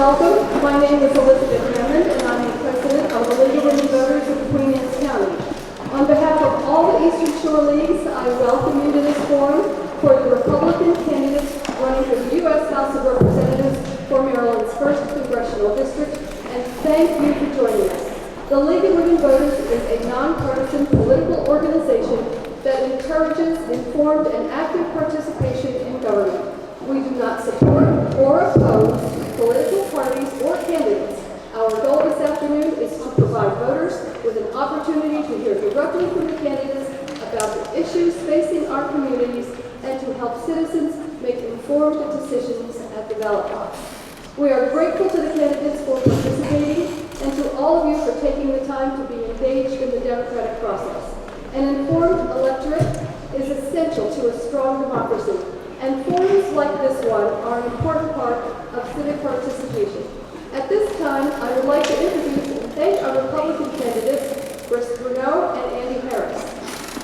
Welcome. My name is Elizabeth Hammond, and I'm the president of the League of Women Voters of Queen Anne's County. On behalf of all the Eastern Shore Leagues, I welcome you to this forum for the Republican candidates running for the U.S. House of Representatives for Maryland's 1st Congressional District, and thank you for joining us. The League of Women Voters is a nonpartisan political organization that encourages informed and active participation in government. We do not support or oppose political parties or candidates. Our goal this afternoon is to provide voters with an opportunity to hear directly from the candidates about the issues facing our communities and to help citizens make informed decisions at the ballot box. We are grateful to the candidates for participating and to all of you for taking the time to be engaged in the democratic process. An informed electorate is essential to a strong democracy, and forums like this one are an important part of civic participation. At this time, I would like to introduce and thank our Republican candidates, Brice Bruneau and Andy Harris.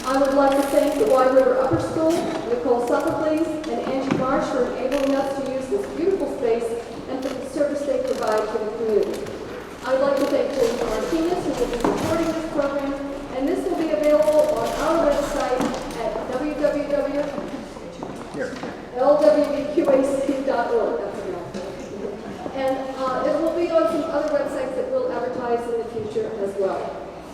I would like to thank the Wide River Upper School, Nicole Sophocles, and Angie Marsh for enabling us to use this beautiful space and for the service they provide to the community. I would like to thank James Martinez, who will be supporting this program, and this will be available on our website at www.lwqac.org. And it will be on some other websites that we'll advertise in the future as well.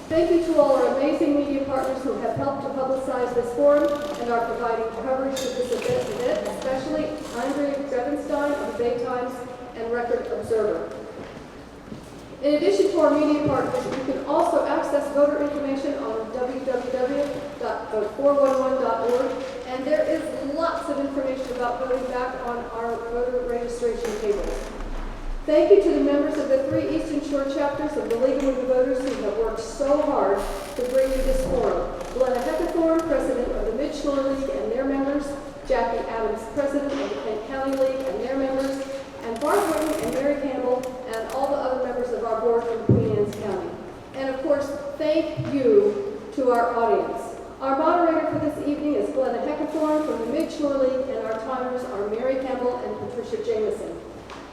Thank you to all our amazing media partners who have helped to publicize this forum and are providing coverage of this event, especially Andrea Grevenstein of the Bay Times and Record Observer. In addition to our media partners, you can also access voter information on www.vote411.org, and there is lots of information about voting back on our voter registration tables. Thank you to the members of the 3 Eastern Shore chapters of the League of Women Voters who have worked so hard to bring you this forum. Glenna Heckathorn, president of the Mid-Shore League and their members, Jackie Adams, president of the Kent County League and their members, and Barb Whitten and Mary Campbell, and all the other members of our board from Queen Anne's County. And of course, thank you to our audience. Our moderator for this evening is Glenna Heckathorn from the Mid-Shore League, and our timers are Mary Campbell and Patricia Jameson.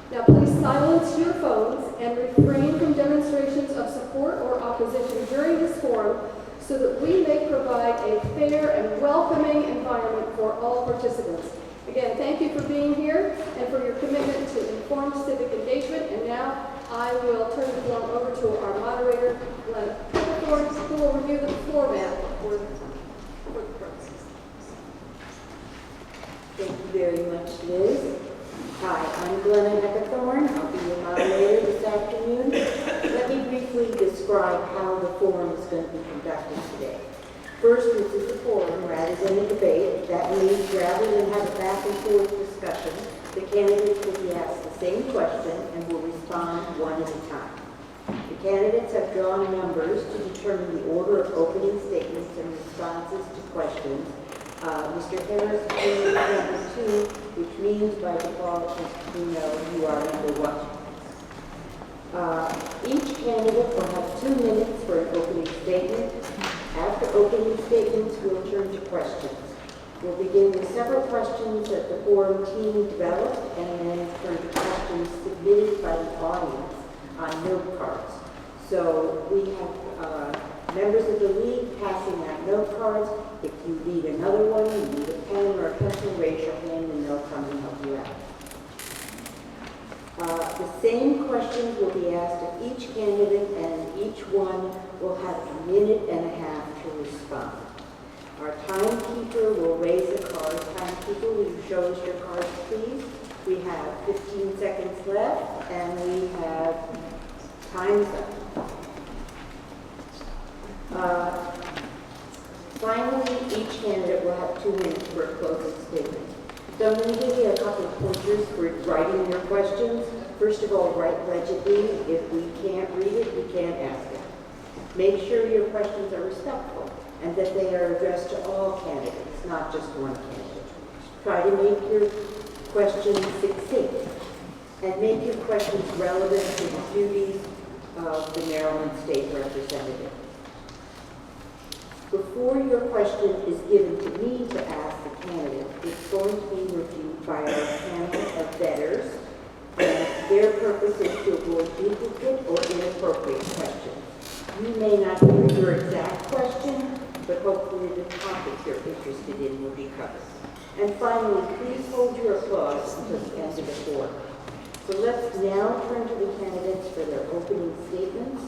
Now please silence your phones and refrain from demonstrations of support or opposition during this forum so that we may provide a fair and welcoming environment for all participants. Again, thank you for being here and for your commitment to informed civic engagement. And now I will turn the floor over to our moderator, Glenna Heckathorn, who will review the format for the purposes. Thank you very much, Liz. Hi, I'm Glenna Heckathorn. I'll be your moderator this afternoon. Let me briefly describe how the forum is going to be conducted today. First, this is a forum rather than a debate. That means rather than have a back and forth discussion, the candidates will be asked the same question and will respond one at a time. The candidates have drawn numbers to determine the order of opening statements and responses to questions. Mr. Harris is number 2, which means by default, Mr. Bruneau, you are number 1. Each candidate will have 2 minutes for an opening statement. After opening statements, we'll turn to questions. We'll begin with several questions that the forum team developed and then turn to questions submitted by the audience on note cards. So we have members of the league passing out note cards. If you need another one, you need a pen or a pencil, raise your hand and they'll come and help you out. The same questions will be asked of each candidate, and each one will have a minute and a half to respond. Our timekeeper will raise the card. Timekeeper, will you show us your cards, please? We have 15 seconds left, and we have time's up. Finally, each candidate will have 2 minutes for a closing statement. So I'm going to give you a couple of pointers for writing your questions. First of all, write legibly. If we can't read it, we can't ask it. Make sure your questions are respectful and that they are addressed to all candidates, not just one candidate. Try to make your questions succinct and make your questions relevant to the duties of the Maryland State Representative. Before your question is given to me to ask the candidate, it's going to be reviewed by our panel of vetters. And their purpose is will be covered. And finally, please hold your applause until the end of the forum. So let's now turn to the candidates for their opening statements,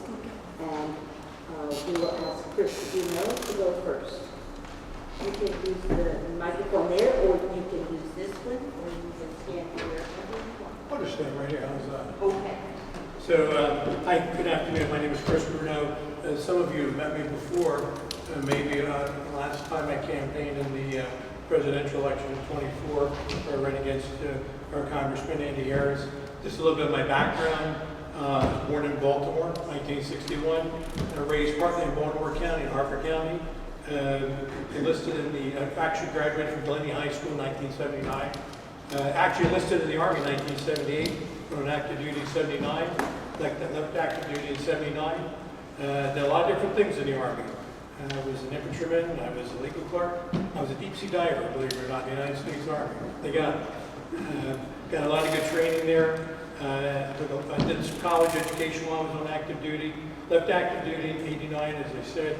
and we will ask Chris Duno to go first. You can use the microphone there, or you can use this one, or you can stand here. I'll just stand right here. How's that? Okay. So, hi, good afternoon. My name is Chris Bruno. Some of you have met me before. Maybe last time I campaigned in the presidential election in 24, I ran against our Congressman Andy Harris. Just a little bit of my background. Born in Baltimore, 1961. Raised partly in Baltimore County and Harford County. Enlisted in the, actually graduated from Delaney High School in 1979. Actually enlisted in the Army in 1978, on active duty in 79, left active duty in 79. Did a lot of different things in the Army. I was an infantryman, I was a legal clerk, I was a deep sea diver, believe it or not, in the United States Army. They got a lot of good training there. I did some college education while I was on active duty. Left active duty in 89, as I said.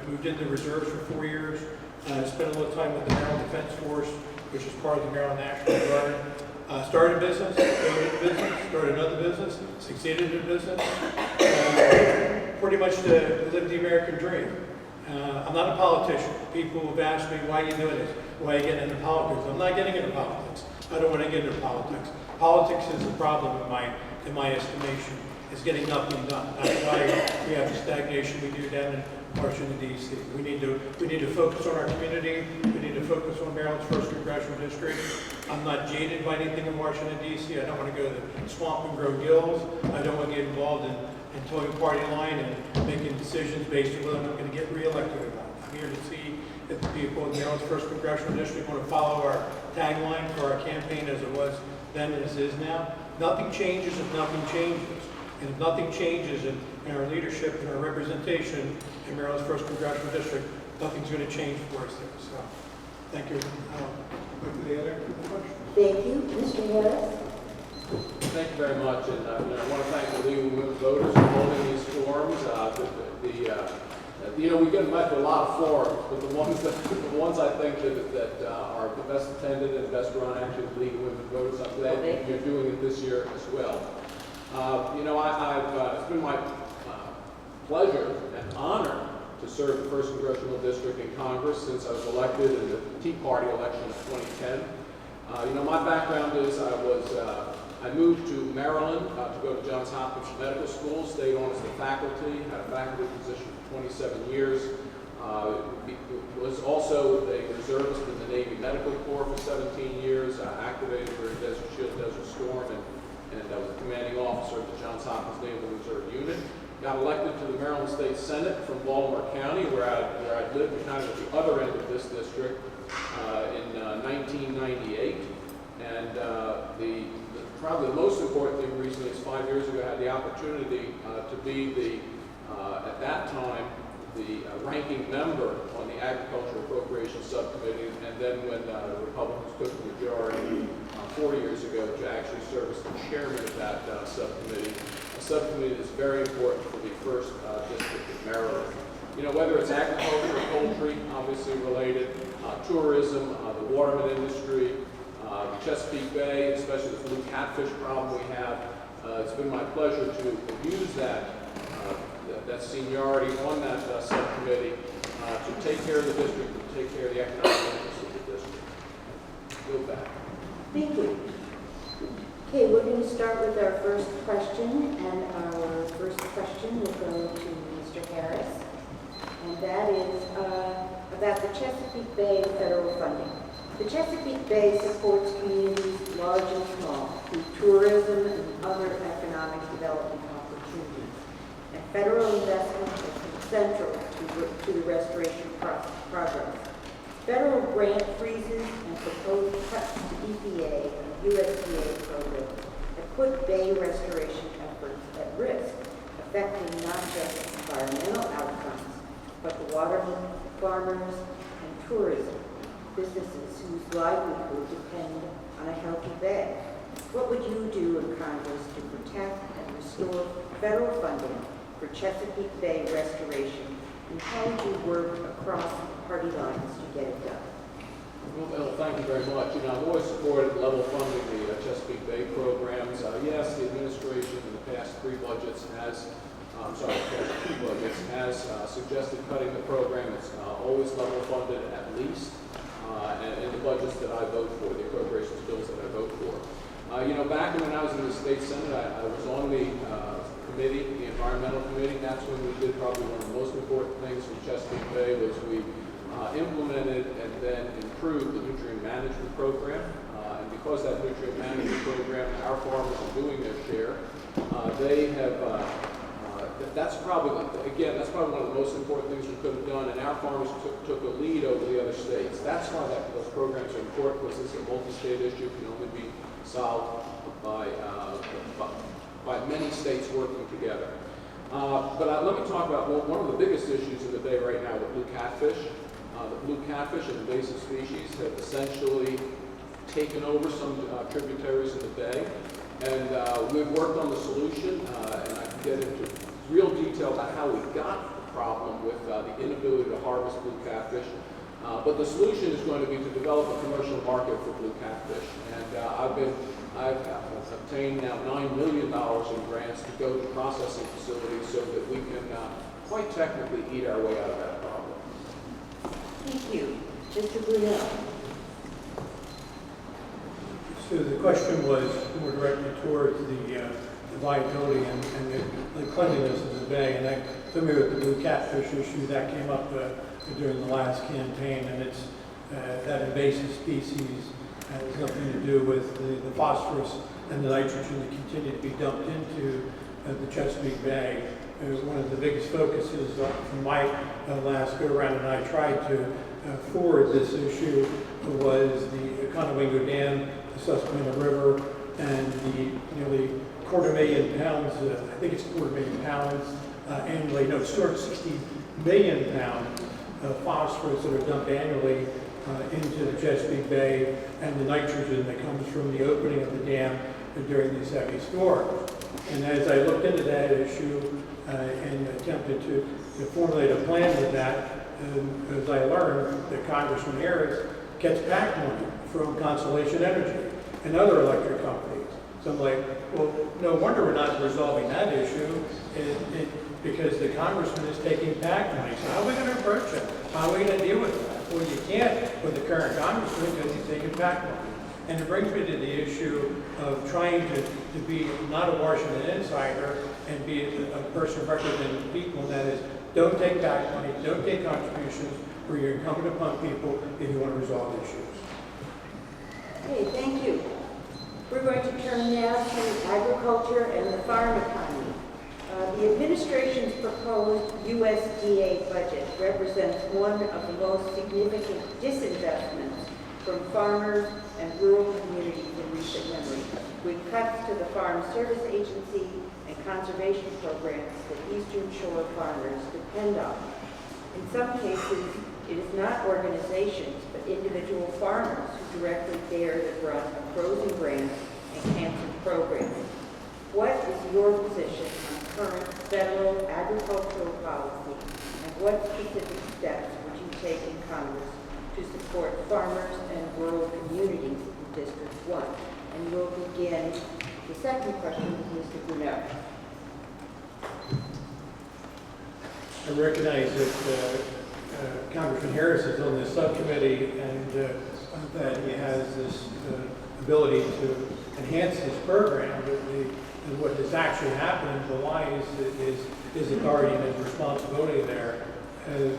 Moved into the reserves for 4 years. Spent a little time with the Maryland Defense Force, which is part of the Maryland National Guard. Started a business, started another business, succeeded in a business. Pretty much to live the American dream. I'm not a politician. People have asked me, why are you doing this? Why are you getting into politics? I'm not getting into politics. I don't want to get into politics. Politics is the problem in my estimation. It's getting nothing done. That's why we have the stagnation we do down in Washington, D.C. We need to focus on our community. We need to focus on Maryland's 1st Congressional District. I'm not jaded by anything in Washington, D.C. I don't want to go to the swamp and grow gills. I don't want to get involved in towing party line and making decisions based on whether I'm going to get reelected or not. I'm here to see if the people in Maryland's 1st Congressional District want to follow our tagline for our campaign as it was then and as it is now. Nothing changes if nothing changes. And if nothing changes in our leadership and our representation in Maryland's 1st Congressional District, nothing's going to change for us there. So, thank you. Go to the other question. Thank you. Mr. Harris? Thank you very much, and I want to thank the League of Women Voters for holding these forums. We get invited to a lot of forums, but the ones I think that are the best attended and best run, actually, the League of Women Voters. I'm glad that you're doing it this year as well. It's been my pleasure and honor to serve the 1st Congressional District in Congress since I was elected in the Tea Party election of 2010. My background is I moved to Maryland to go to Johns Hopkins Medical School, stayed on as a faculty, had a faculty position for 27 years, was also a reservist in the Navy Medical Corps for 17 years, activated during Desert Shield, Desert Storm, and I was a commanding officer of the Johns Hopkins Naval Reserve Unit. Got elected to the Maryland State Senate from Baltimore County, where I lived kind of at the other end of this district in 1998. And probably the most important thing recently is 5 years ago I had the opportunity to be at that time, the ranking member on the Agricultural Appropriations Subcommittee, and then when the Republicans took the majority 4 years ago, to actually serve as the chairman of that subcommittee. A subcommittee that's very important for the 1st District of Maryland. Whether it's agriculture, poultry, obviously related, tourism, the waterman industry, the Chesapeake Bay, especially the blue catfish problem we have. It's been my pleasure to use that seniority on that subcommittee to take care of the district and take care of the economic interests of the district. Go back. Thank you. Okay, we're going to start with our first question, and our first question will go to Mr. Harris, and that is about the Chesapeake Bay federal funding. The Chesapeake Bay supports communities large and small through tourism and other economic development opportunities. And federal investment has been central to the restoration progress. Federal grant freezes and proposed cuts to EPA and USDA programs have put bay restoration efforts at risk, affecting not just environmental outcomes, but the watermen, farmers, and tourism businesses whose livelihood depend on a healthy bay. What would you do in Congress to protect and restore federal funding for Chesapeake Bay restoration, and how would you work across party lines to get it done? thank you very much. You know, I've always supported level funding the Chesapeake Bay programs. Yes, the administration in the past three budgets has, the past two budgets has suggested cutting the program. It's always level funded at least, and in the budgets that I vote for, the appropriations bills that I vote for. You know, back when I was in the state senate, I was on the committee, the environmental committee. That's when we did probably one of the most important things for Chesapeake Bay was we implemented and then improved the nutrient management program. And because that nutrient management program, our farmers are doing their share, they have, that's probably one of the most important things we could have done, and our farmers took a lead over the other states. That's why those programs are important, because this is a multi-state issue, can only be solved by many states working together. But let me talk about one of the biggest issues in the bay right now, the blue catfish. The blue catfish, an invasive species, have essentially taken over some tributaries of the bay. And we've worked on the solution, and I can get into real detail about how we got the problem with the inability to harvest blue catfish. But the solution is going to be to develop a commercial market for blue catfish. And I've obtained now $9 million in grants to go to processing facilities so that we can quite technically eat our way out of that problem. Thank you. Mr. Brunel. So the question was more directed towards the viability and the cleanliness of the bay. And I'm familiar with the blue catfish issue that came up during the last campaign, and it's that invasive species has nothing to do with the phosphorus and the nitrogen that continue to be dumped into the Chesapeake Bay. One of the biggest focuses from my last go-around, and I tried to forward this issue, was the Conowingo Dam, the Susquehanna River, and the nearly 250,000 pounds, I think it's 250,000 pounds annually, no, 260 million pounds of phosphorus that are dumped annually into the Chesapeake Bay, and the nitrogen that comes from the opening of the dam during these heavy storms. And as I looked into that issue and attempted to formulate a plan with that, as I learned that Congressman Harris gets PAC money from Constellation Energy and other electric companies. So I'm like, well, no wonder we're not resolving that issue because the congressman is taking PAC money. So how are we going to approach it? How are we going to deal with that? Well, you can't with the current congressman because he's taking PAC money. And it brings me to the issue of trying to be not a Washington insider and be a person representing the people, and that is, don't take PAC money, don't take contributions where you're incumbent upon people if you want to resolve issues. Okay, thank you. We're going to turn now to agriculture and the farm economy. The administration's proposed USDA budget represents one of the most significant disinvestments from farmers and rural communities in recent memory, with cuts to the Farm Service Agency and conservation programs that Eastern Shore farmers depend on. In some cases, it is not organizations, but individual farmers who directly bear the brunt of frozen grain and canceled programs. What is your position on current federal agricultural policy, and what specific steps would you take in Congress to support farmers and rural communities in District 1? And we'll begin the second question with Mr. Brunel. I recognize that Congressman Harris is on this subcommittee and that he has this ability to enhance this program, but what is actually happening belies his authority and his responsibility there.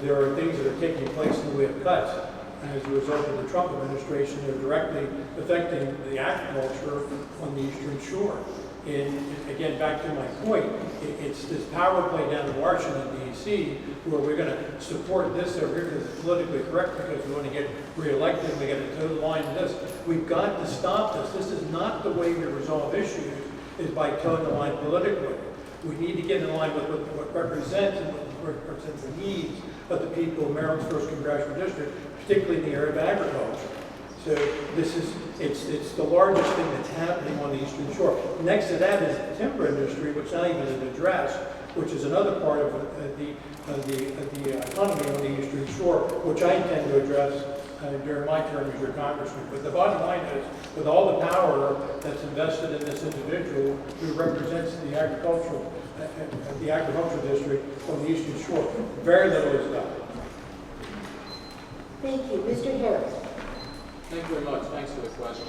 There are things that are taking place in the way of cuts as a result of the Trump administration that are directly affecting the agriculture on the Eastern Shore. And again, back to my point, it's this power play down in Washington, D.C., where we're going to support this over here because it's politically correct because we want to get reelected and we got to toe the line of this. We've got to stop this. This is not the way we resolve issues, is by toeing the line politically. We need to get in line with what represents and what represents the needs of the people of Maryland's 1st Congressional District, particularly in the area of agriculture. So this is, it's the largest thing that's happening on the Eastern Shore. Next to that is the timber industry, which not even is addressed, which is another part of the economy on the Eastern Shore, which I intend to address during my term as your congressman. But the bottom line is, with all the power that's invested in this individual who represents the agricultural district of the Eastern Shore, very little is done. Thank you. Mr. Harris. Thank you very much. Thanks for the question.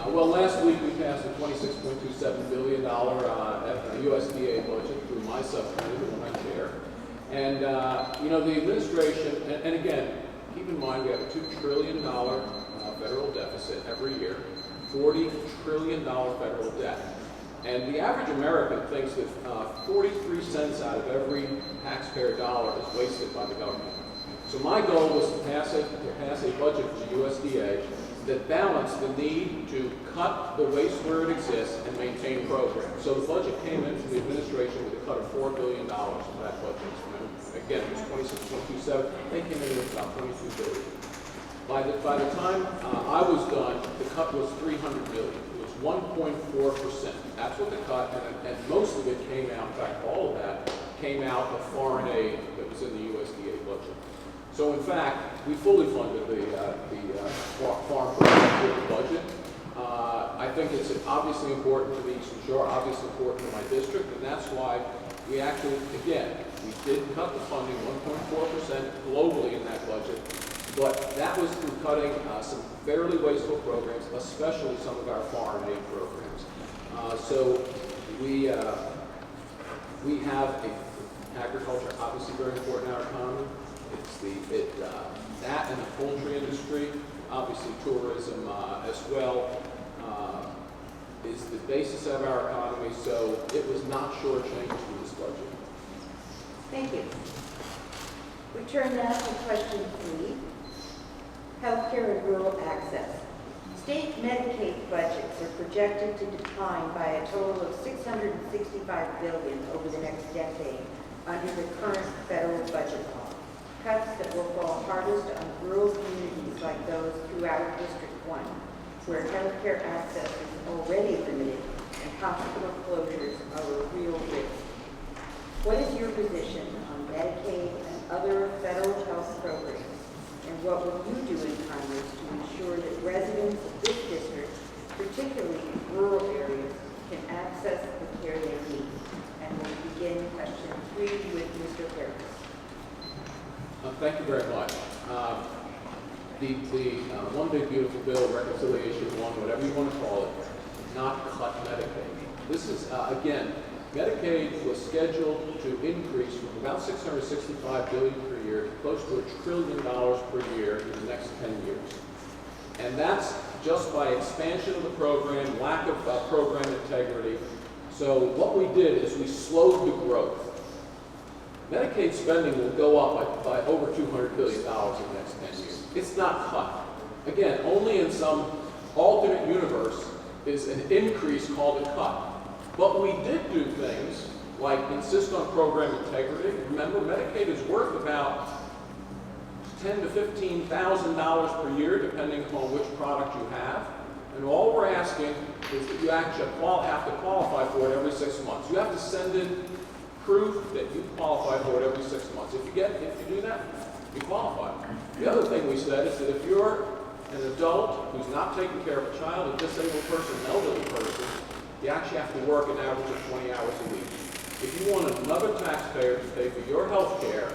Well, last week we passed a $26.27 billion USDA budget through my subcommittee, the one I chair. And, you know, the administration, and again, keep in mind we have a $2 trillion federal deficit every year, $40 trillion federal debt. And the average American thinks that 43 cents out of every taxpayer dollar is wasted by the government. So my goal was to pass a budget for the USDA that balanced the need to cut the waste where it exists and maintain programs. So the budget came in from the administration with a cut of $4 billion for that budget. And again, it was 26.27. They came in with about $22 billion. By the time I was done, the cut was $300 million. It was 1.4%. That's what the cut, and most of it came out, in fact, all of that came out of foreign aid that was in the USDA budget. So in fact, we fully funded the farm program budget. I think it's obviously important to the Eastern Shore, obviously important to my district, and that's why we actually, again, we did cut the funding 1.4% globally in that budget, but that was through cutting some fairly wasteful programs, especially some of our foreign aid programs. So we have agriculture, obviously very important in our economy. It's that and the poultry industry, obviously tourism as well, is the basis of our economy, so it was not shortchanged in this budget. Thank you. We turn now to question 3, healthcare and rural access. State Medicaid budgets are projected to decline by a total of $665 billion over the next decade under the current federal budget law. Cuts that will fall hardest on rural communities like those throughout District 1, where healthcare access is already limited and hospital closures are a real risk. What is your position on Medicaid and other federal health programs, and what will you do in Congress to ensure that residents of this district, particularly in rural areas, can access the care they need? And we'll begin question 3 with Mr. Harris. Thank you very much. The One Big Beautiful Bill, Reconciliation 1, whatever you want to call it, did not cut Medicaid. This is, again, Medicaid was scheduled to increase from about $665 billion per year to close to $1 trillion per year in the next 10 years. And that's just by expansion of the program, lack of program integrity. So what we did is we slowed the growth. Medicaid spending will go up by over $200 billion in the next 10 years. It's not cut. Again, only in some alternate universe is an increase called a cut. But we did do things like insist on program integrity. Remember, Medicaid is worth about $10,000 to $15,000 per year, depending upon which product you have. And all we're asking is that you actually have to qualify for it every 6 months. You have to send in proof that you qualify for it every 6 months. If you do that, you qualify. The other thing we said is that if you're an adult who's not taking care of a child, a disabled person, an elderly person, you actually have to work an average of 20 hours a week. If you want another taxpayer to pay for your health care,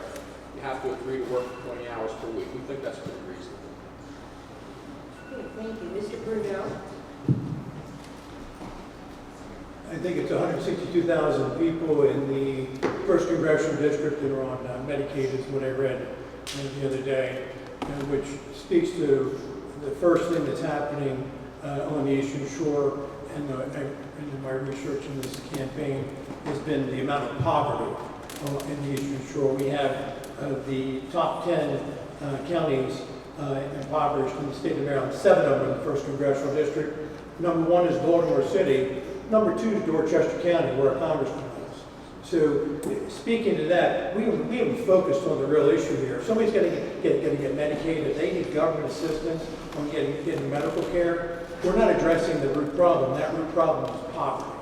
you have to agree to work 20 hours per week. We think that's pretty reasonable. Okay, thank you. Mr. Bruno? I think it's 162,000 people in the 1st Congressional District that are on Medicaid is what I read the other day, which speaks to the first thing that's happening on the Eastern Shore and in my research in this campaign has been the amount of poverty in the Eastern Shore. We have the top 10 counties impoverished in the state of Maryland, 7 of them in the 1st Congressional District. Number 1 is Baltimore City. Number 2 is Dorchester County, where our congressman is. So, speaking to that, we haven't focused on the real issue here. If somebody's going to get Medicaid, if they need government assistance on getting medical care, we're not addressing the root problem. That root problem is poverty.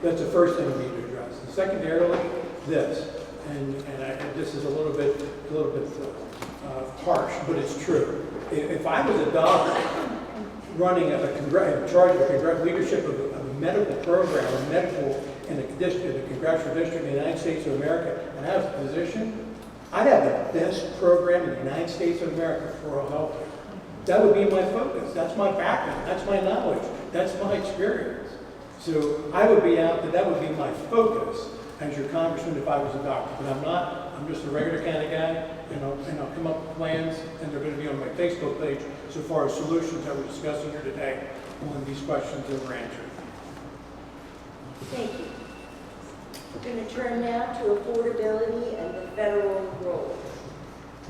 That's the first thing we need to address. And secondarily, this, and this is a little bit harsh, but it's true. if I was a doctor running in charge of a leadership of a medical program, or medical in a congressional district in the United States of America, and I was a physician, I'd have the best program in the United States of America for oral health care. That would be my focus. That's my background. That's my knowledge. That's my experience. So I would be out there. That would be my focus as your congressman if I was a doctor. But I'm not. I'm just a regular kind of guy. And I'll come up with plans, and they're going to be on my Facebook page so far as solutions that we're discussing here today on these questions that were answered. Thank you. We're going to turn now to affordability and the federal role.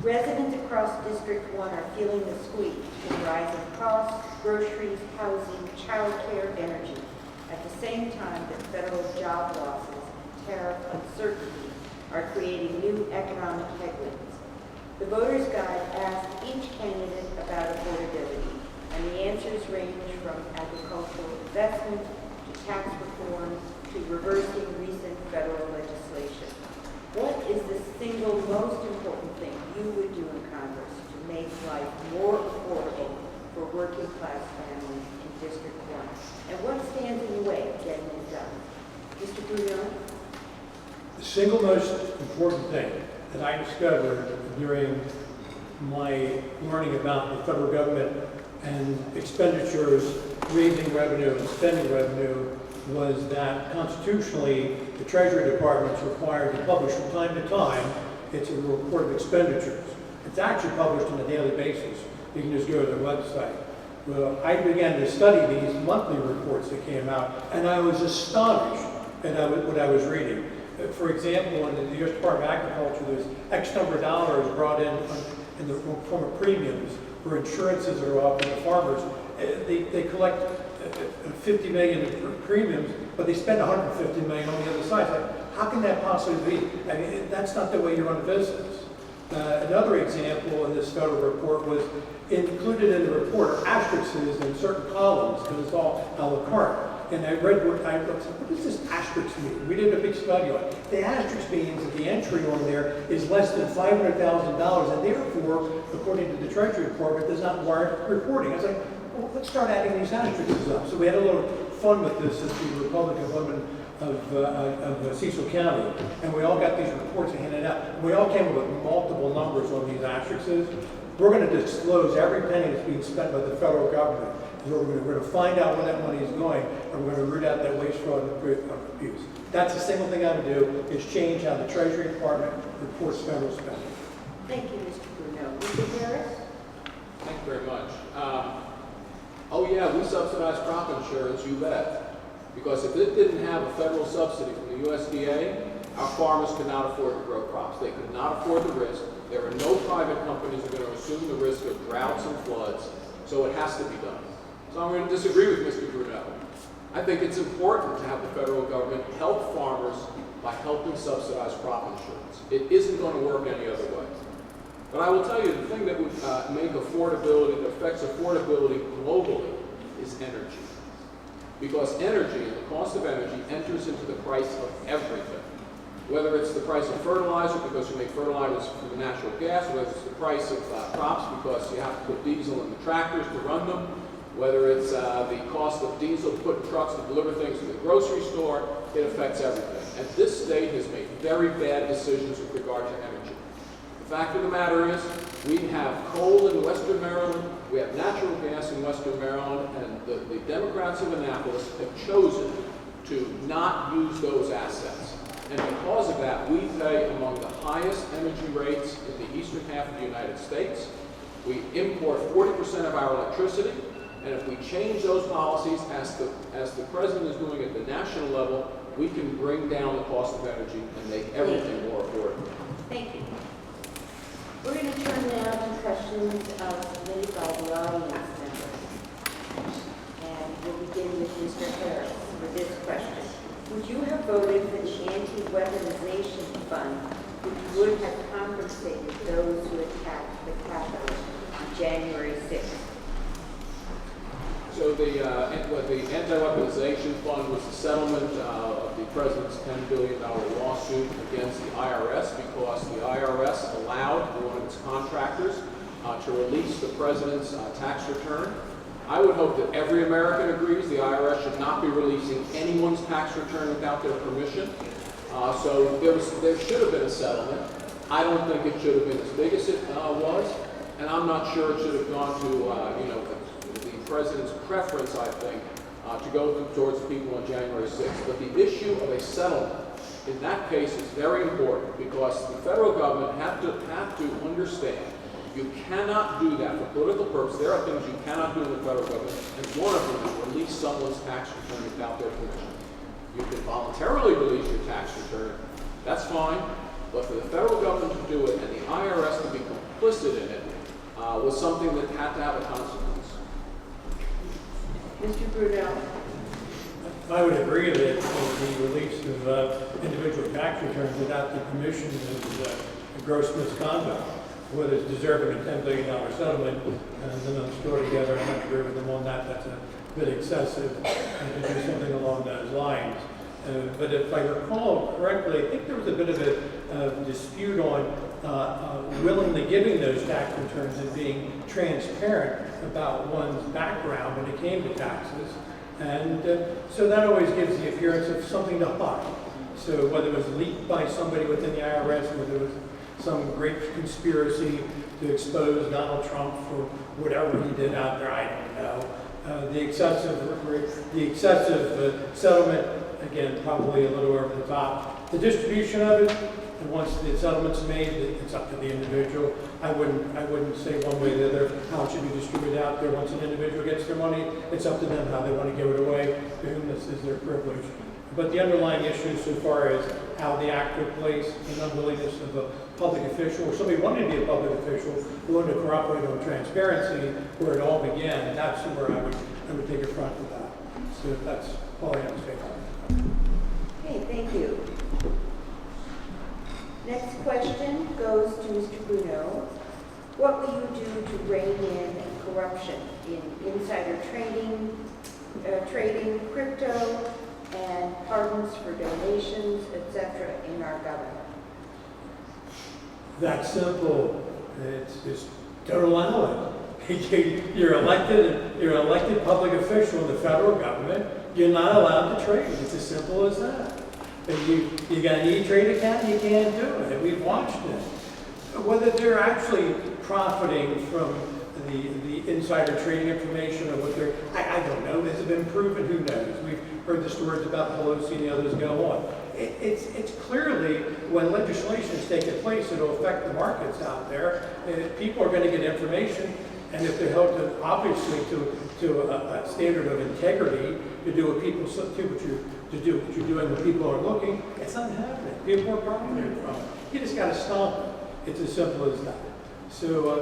Residents across District 1 are feeling the squeeze from rising costs, groceries, housing, childcare, energy. At the same time that federal job losses and tariff uncertainty are creating new economic headwinds. The Voter's Guide asked each candidate about affordability, and the answers range from agricultural investment to tax reform to reversing recent federal legislation. What is the single most important thing you would do in Congress to make life more affordable for working class families in District 1? And what stands in the way of getting it done? Mr. Bruno? The single most important thing that I discovered during my learning about the federal government and expenditures, raising revenue and spending revenue, was that constitutionally the Treasury Department is required to publish from time to time its report of expenditures. It's actually published on a daily basis. You can just go to their website. Well, I began to study these monthly reports that came out, and I was astonished at what I was reading. For example, in the U.S. Department of Agriculture, there's X number of dollars brought in the form of premiums for insurances that are offered to farmers. They collect 50 million in premiums, but they spend 150 million on the other side. Like, how can that possibly be? I mean, that's not the way you run a business. Another example in this federal report was included in the report are asterisks in certain columns because it's all a la carte. And I read what does this asterisk mean? We did a big study on it. The asterisk means that the entry on there is less than $500,000, and therefore, according to the Treasury Department, does not warrant reporting. I was like, well, let's start adding these asterisks up. So we had a little fun with this as the Republican women of Cecil County, and we all got these reports handed out. We all came up with multiple numbers on these asterisks. We're going to disclose every penny that's being spent by the federal government. So we're going to find out where that money is going, and we're going to root out that waste, fraud, and abuse. That's the single thing I would do, is change how the Treasury Department reports federal spending. Thank you, Mr. Bruno. Mr. Harris? Thank you very much. Oh yeah, we subsidize crop insurance, you bet. Because if it didn't have a federal subsidy from the USDA, our farmers could not afford to grow crops. They could not afford the risk. There are no private companies that are going to assume the risk of droughts and floods, so it has to be done. So I'm going to disagree with Mr. Bruno. I think it's important to have the federal government help farmers by helping subsidize crop insurance. It isn't going to work any other way. But I will tell you, the thing that would make affordability, that affects affordability globally, is energy. Because energy, and the cost of energy, enters into the price of everything. Whether it's the price of fertilizer because you make fertilizers from the natural gas, whether it's the price of crops because you have to put diesel in the tractors to run them, whether it's the cost of diesel to put in trucks to deliver things to the grocery store, it affects everything. And this state has made very bad decisions with regard to energy. The fact of the matter is, we have coal in Western Maryland, we have natural gas in Western Maryland, and the Democrats of Annapolis have chosen to not use those assets. And because of that, we pay among the highest energy rates in the eastern half of the United States. We import 40% of our electricity, and if we change those policies, as the President is doing at the national level, we can bring down the cost of energy and make everything more affordable. Thank you. We're going to turn now to questions submitted by the audience members. And we'll begin with Mr. Harris for this question. Would you have voted for the anti-weaponization fund, which would have compensated those who attacked the Capitol on January 6th? So the anti-weaponization fund was the settlement of the President's $10 billion lawsuit against the IRS because the IRS allowed one of its contractors to release the president's tax return. I would hope that every American agrees the IRS should not be releasing anyone's tax return without their permission. So there should have been a settlement. I don't think it should have been as big as it was, and I'm not sure it should have gone to the president's preference, I think, to go towards people on January 6th. But the issue of a settlement in that case is very important because the federal government have to understand you cannot do that for political purposes. There are things you cannot do in the federal government, and one of them is release someone's tax return without their permission. You can voluntarily release your tax return, that's fine, but for the federal government to do it and the IRS to be complicit in it was something that had to have a consequence. Mr. Brunel? I would agree that the release of individual tax returns without the permission is gross misconduct. Whether it's deserving a $10 billion settlement, and then I'm still together, I'm not agree with them on that. That's a bit excessive, and to do something along those lines. But if I recall correctly, I think there was a bit of a dispute on willingly giving those tax returns and being transparent about one's background when it came to taxes. And so that always gives the appearance of something to hide. So whether it was leaked by somebody within the IRS, whether it was some great conspiracy to expose Donald Trump for whatever he did out there, I don't know. The excessive settlement, again, probably a little over the top. The distribution of it, and once the settlement's made, it's up to the individual. I wouldn't say one way or the other how it should be distributed out there. Once an individual gets their money, it's up to them how they want to give it away, to whom this is their privilege. But the underlying issue so far as how the act took place, the unwillingness of a public official, or somebody wanting to be a public official, willing to cooperate on transparency, where it all began, that's where I would take a front with that. So that's all I have to say about that. Okay, thank you. Next question goes to Mr. Bruno. What will you do to rein in corruption in insider trading, crypto, and pardons for donations, etc. in our government? That's simple. It's just don't allow it. You're elected public official in the federal government. You're not allowed to trade. It's as simple as that. If you got an E-Trade account, you can't do it. We've watched it. Whether they're actually profiting from the insider trading information or what they're, I don't know. Has it been proven? Who knows? We've heard the stories about Pelosi and the others go on. It's clearly, when legislation is taking place, it'll affect the markets out there. People are going to get information, and if they're held to, obviously, to a standard of integrity, to do what people to do what you're doing when people are looking, it's not happening. People are profiting from it. You just got to stop it. It's as simple as that. So,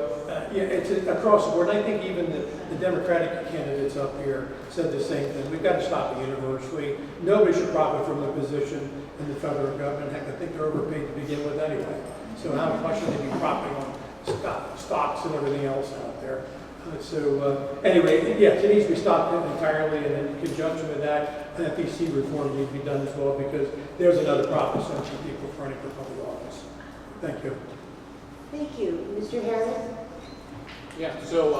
yeah, it's across the board. I think even the Democratic candidates up here said the same thing. We've got to stop it universally. Nobody should profit from their position in the federal government. Heck, I think they're overpaid to begin with anyway. So how much should they be profiting on stocks and everything else out there? Anyway, yes, it needs to be stopped entirely, and in conjunction with that, FEC reform needs to be done as well, because there's another profit center for people running for public office. Thank you. Thank you. Mr. Harris? Yeah, so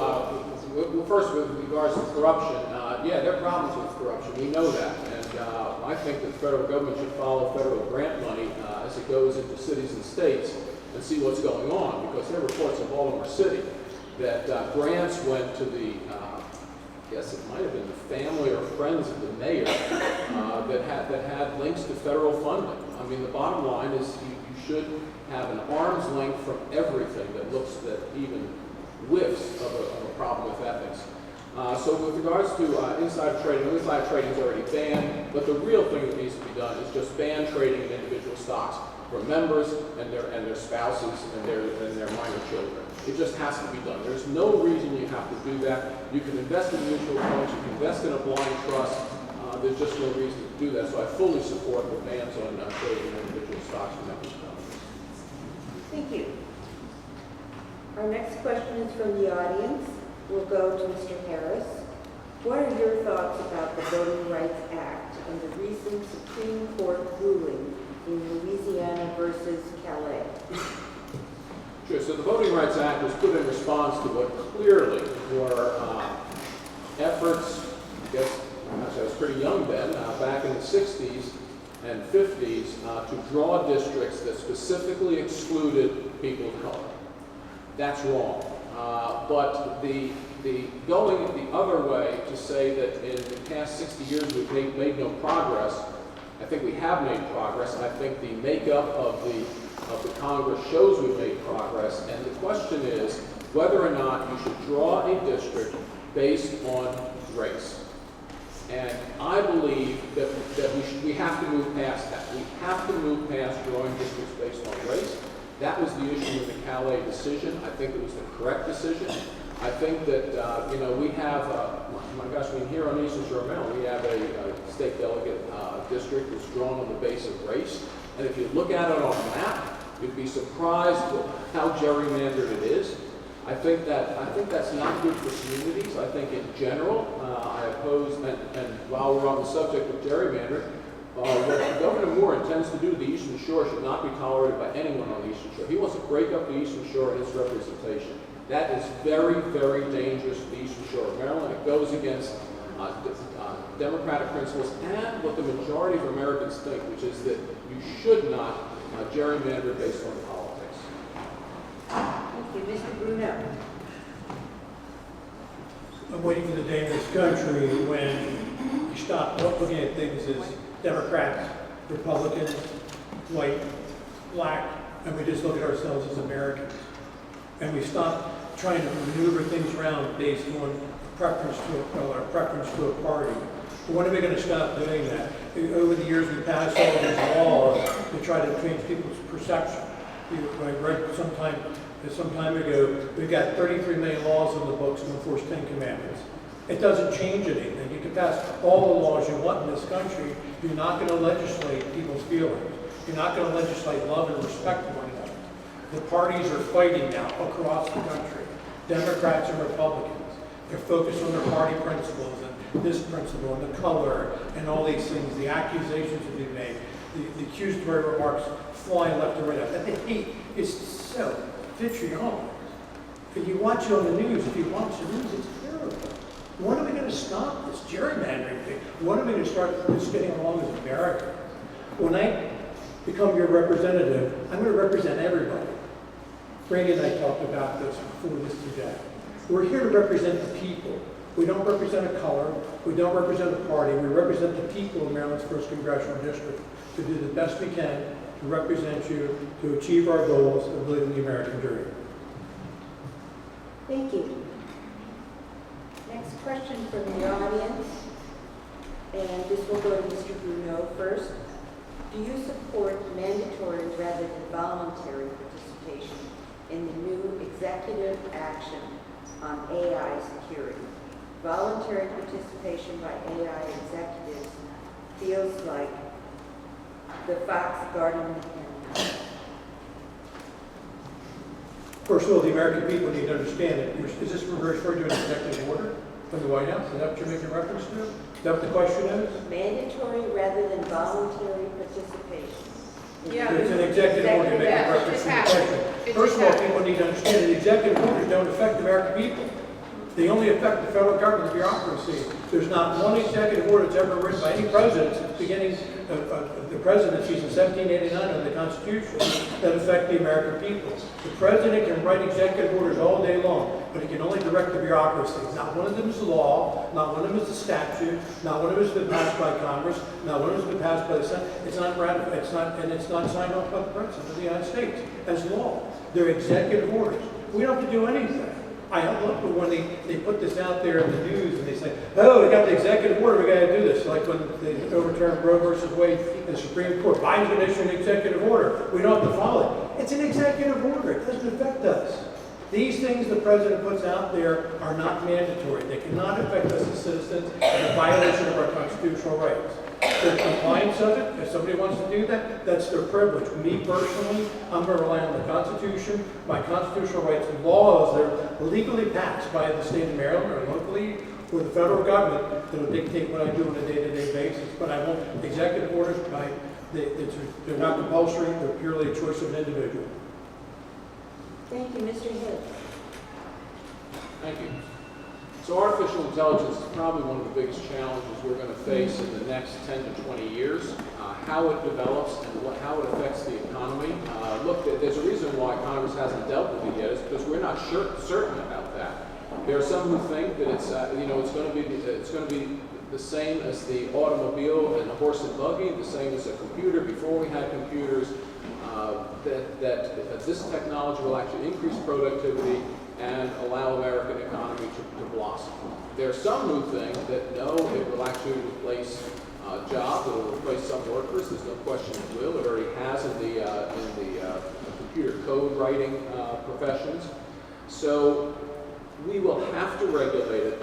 first with regards to corruption, yeah, there are problems with corruption. We know that. And I think that the federal government should follow federal grant money as it goes into cities and states and see what's going on, because there are reports of Baltimore City that grants went to the, I guess it might have been the family or friends of the mayor that had links to federal funding. I mean, the bottom line is you should have an arm's length from everything that even whiffs of a problem with ethics. So with regards to insider trading is already banned, but the real thing that needs to be done is just ban trading in individual stocks for members and their spouses and their minor children. It just has to be done. There's no reason you have to do that. You can invest in mutual funds, you can invest in a blind trust. There's just no reason to do that. So I fully support the bans on trading in individual stocks for members. Thank you. Our next question is from the audience. We'll go to Mr. Harris. What are your thoughts about the Voting Rights Act and the recent Supreme Court ruling in Louisiana versus Calais? Sure. So the Voting Rights Act was put in response to what clearly were efforts, I guess, I was pretty young then, back in the 60s and 50s, to draw districts that specifically excluded people of color. That's wrong. But the going the other way to say that in the past 60 years we've made no progress, I think we have made progress, and I think the makeup of the Congress shows we've made progress, and the question is whether or not you should draw a district based on race. And I believe that we have to move past that. We have to move past drawing districts based on race. That was the issue in the Calais decision. I think it was the correct decision. I think that, we have, my gosh, here on Eastern Shore of Maryland, we have a state delegate district that's drawn on the base of race. And if you look at it on a map, you'd be surprised with how gerrymandered it is. I think that's not good for communities. I think in general, I oppose, and while we're on the subject of gerrymandering, what Governor Moore intends to do to the Eastern Shore should not be tolerated by anyone on the Eastern Shore. He wants to break up the Eastern Shore and its representation. That is very, very dangerous to the Eastern Shore of Maryland. It goes against democratic principles and what the majority of Americans think, which is that you should not gerrymander based on politics. Thank you. Mr. Bruno. I'm waiting for the day in this country when you stop looking at things as Democrats, Republicans, white, black, and we just look at ourselves as Americans. And we stop trying to maneuver things around based on preference to a color, preference to a party. But when are we going to stop doing that? Over the years, we passed all these laws to try to change people's perception. I read some time ago, we've got 33 million laws in the books to enforce 10 commandments. It doesn't change anything. You can pass all the laws you want in this country. You're not going to legislate people's feelings. You're not going to legislate love and respect for one another. The parties are fighting now across the country, Democrats and Republicans. They're focused on their party principles and this principle and the color and all these things, the accusations that we made, the accusatory remarks flying left and right. And the hate is so vitriolic. If you watch it on the news, it's terrible. When are we going to stop this gerrymandering thing? When are we going to start just getting along as Americans? When I become your representative, I'm going to represent everybody. Brady and I talked about this before this today. We're here to represent the people. We don't represent a color. We don't represent a party. We represent the people of Maryland's 1st Congressional District to do the best we can to represent you, to achieve our goals of living the American dream. Thank you. Next question from the audience, and this will go to Mr. Bruno first. Do you support mandatory rather than voluntary participation in the new executive action on AI security? Voluntary participation by AI executives feels like the fox guarding the hen. First of all, the American people need to understand it. Is this referring to an executive order from the White House? Is that what you're making reference to? Is that what the question is? Mandatory rather than voluntary participation. Yeah, It's an executive order making reference to the question. First of all, people need to understand that executive orders don't affect the American people. They only affect the federal government, the bureaucracy. There's not one executive order that's ever written by any president since the beginning of the presidencies in 1789 of the Constitution that affect the American people. The president can write executive orders all day long, but he can only direct the bureaucracy. Not one of them is law, not one of them is the statute, not one of them has been passed by Congress, not one of them has been passed by the Senate. It's not ratified, and it's not signed off by the President of the United States as law. They're executive orders. We don't have to do anything. I love it when they put this out there in the news and they say, oh, we got the executive order, we got to do this. Like when they overturned Roe versus Wade in the Supreme Court. Biden's going to issue an executive order. We don't have to follow it. It's an executive order. It doesn't affect us. These things the president puts out there are not mandatory. They cannot affect us as citizens in a violation of our constitutional rights. They're compliance of it. If somebody wants to do that, that's their privilege. Me personally, I'm going to rely on the Constitution, my constitutional rights and laws that are legally passed by the state of Maryland or locally or the federal government that will dictate what I do on a day-to-day basis. But I won't, executive orders, they're not compulsory. They're purely a choice of an individual. Thank you, Mr. Hicks. Thank you. So artificial intelligence is probably one of the biggest challenges we're going to face in the next 10 to 20 years. How it develops and how it affects the economy. Look, there's a reason why Congress hasn't dealt with it yet. It's because we're not certain about that. There are some who think that it's going to be the same as the automobile and the horse and buggy, the same as a computer before we had computers. That this technology will actually increase productivity and allow American economy to blossom. There are some who think that no, it will actually replace jobs, it will replace some workers. There's no question it will. It already has in the computer code writing professions. So we will have to regulate it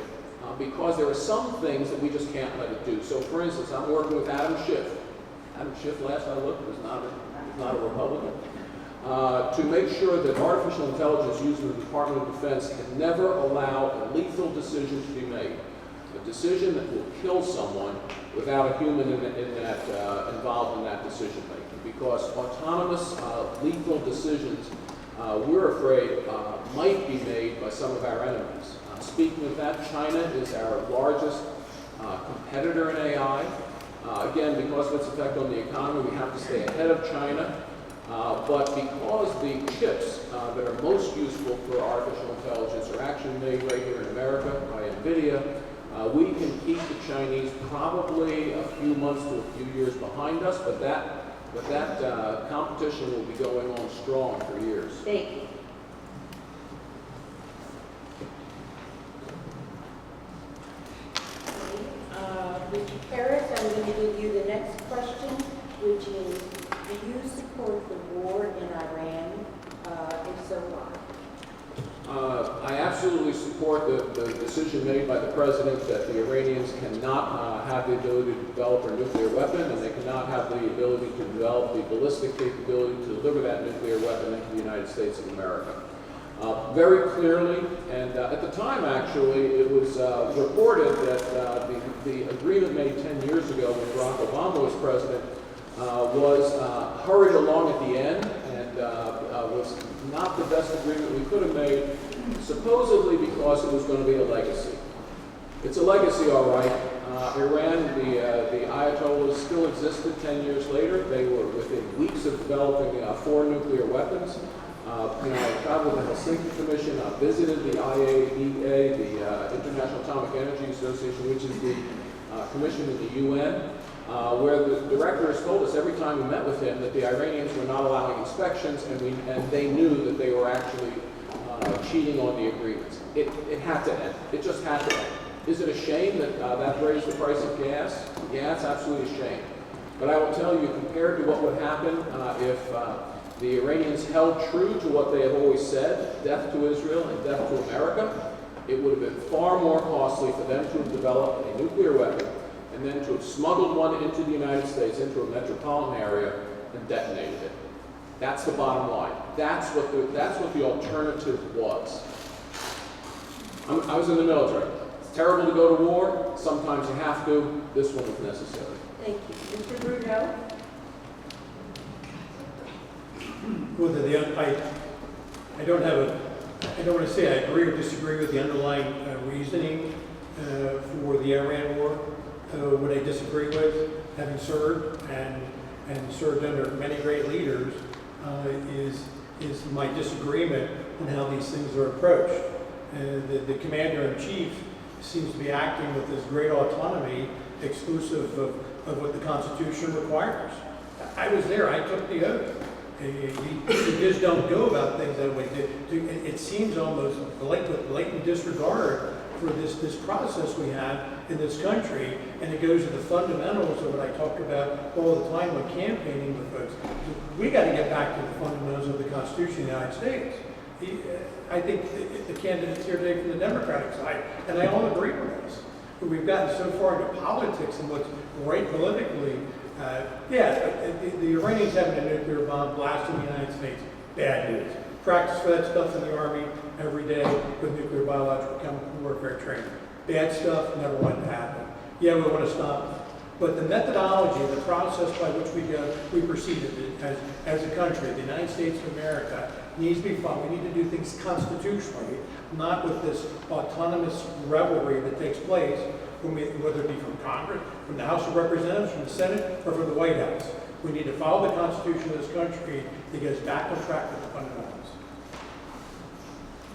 because there are some things that we just can't let it do. So for instance, I'm working with Adam Schiff. Adam Schiff, last I looked, was not a Republican. To make sure that artificial intelligence used in the Department of Defense can never allow a lethal decision to be made. A decision that will kill someone without a human involved in that decision making. Because autonomous lethal decisions, we're afraid, might be made by some of our enemies. Speaking of that, China is our largest competitor in AI. Again, because of its effect on the economy, we have to stay ahead of China. But because the chips that are most useful for artificial intelligence are actually made right here in America by NVIDIA, we can keep the Chinese probably a few months to a few years behind us, but that competition will be going on strong for years. Thank you. Mr. Harris, I'm going to give you the next question, which is, do you support the war in Iran? If so, why? I absolutely support the decision made by the president that the Iranians cannot have the ability to develop a nuclear weapon, and they cannot have the ability to develop the ballistic capability to deliver that nuclear weapon into the United States of America. Very clearly, and at the time actually, it was reported that the agreement made 10 years ago when Barack Obama was president was hurried along at the end and was not the best agreement we could have made, supposedly because it was going to be a legacy. It's a legacy, all right. Iran, the Ayatollahs still existed 10 years later. They were within weeks of developing 4 nuclear weapons. I traveled to the Helsinki Commission. I visited the IAEA, the International Atomic Energy Association, which is the commission in the UN, where the director has told us every time we met with him that the Iranians were not allowing inspections, and they knew that they were actually cheating on the agreements. It had to end. It just had to end. Is it a shame that that raised the price of gas? Yeah, it's absolutely a shame. But I will tell you, compared to what would happen if the Iranians held true to what they have always said, death to Israel and death to America, it would have been far more costly for them to have developed a nuclear weapon and then to have smuggled one into the United States, into a metropolitan area, and detonated it. That's the bottom line. That's what the alternative was. I was in the military. It's terrible to go to war. Sometimes you have to. This one was necessary. Thank you. Mr. Bruno? I don't want to say I agree or disagree with the underlying reasoning for the Iran war. What I disagree with, having served and served under many great leaders, is my disagreement on how these things are approached. The commander-in-chief seems to be acting with this great autonomy exclusive of what the Constitution requires. I was there. I took the oath. You just don't go about things that way. It seems almost with blatant disregard for this process we have in this country, and it goes to the fundamentals of what I talk about all the time when campaigning with folks. We got to get back to the fundamentals of the Constitution of the United States. I think the candidates here today from the Democratic side, and I all agree with this. But we've gotten so far into politics and what's right politically. The Iranians having a nuclear bomb blasting the United States, bad news. Practice for that stuff in the Army every day with nuclear, biological, chemical warfare training. Bad stuff, never want to happen. Yeah, we want to stop But the methodology, the process by which we proceeded as a country, the United States of America, needs to be followed. We need to do things constitutionally, not with this autonomous revelry that takes place, whether it be from Congress, from the House of Representatives, from the Senate, or from the White House. We need to follow the Constitution of this country to get us back on track with the fundamentals.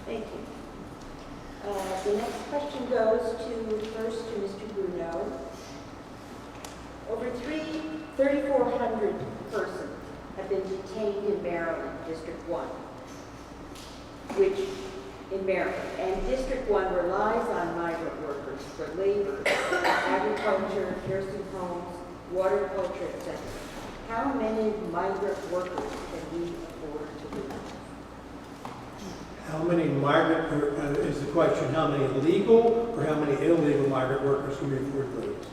Thank you. The next question goes first to Mr. Bruno. Over 3,400 persons have been detained in Maryland, District 1, which in Maryland, and District 1 relies on migrant workers for labor, agriculture, nursing homes, water culture, etc. How many migrant workers can we afford to lose? How many migrant, is the question, how many legal or how many illegal migrant workers can we afford to lose?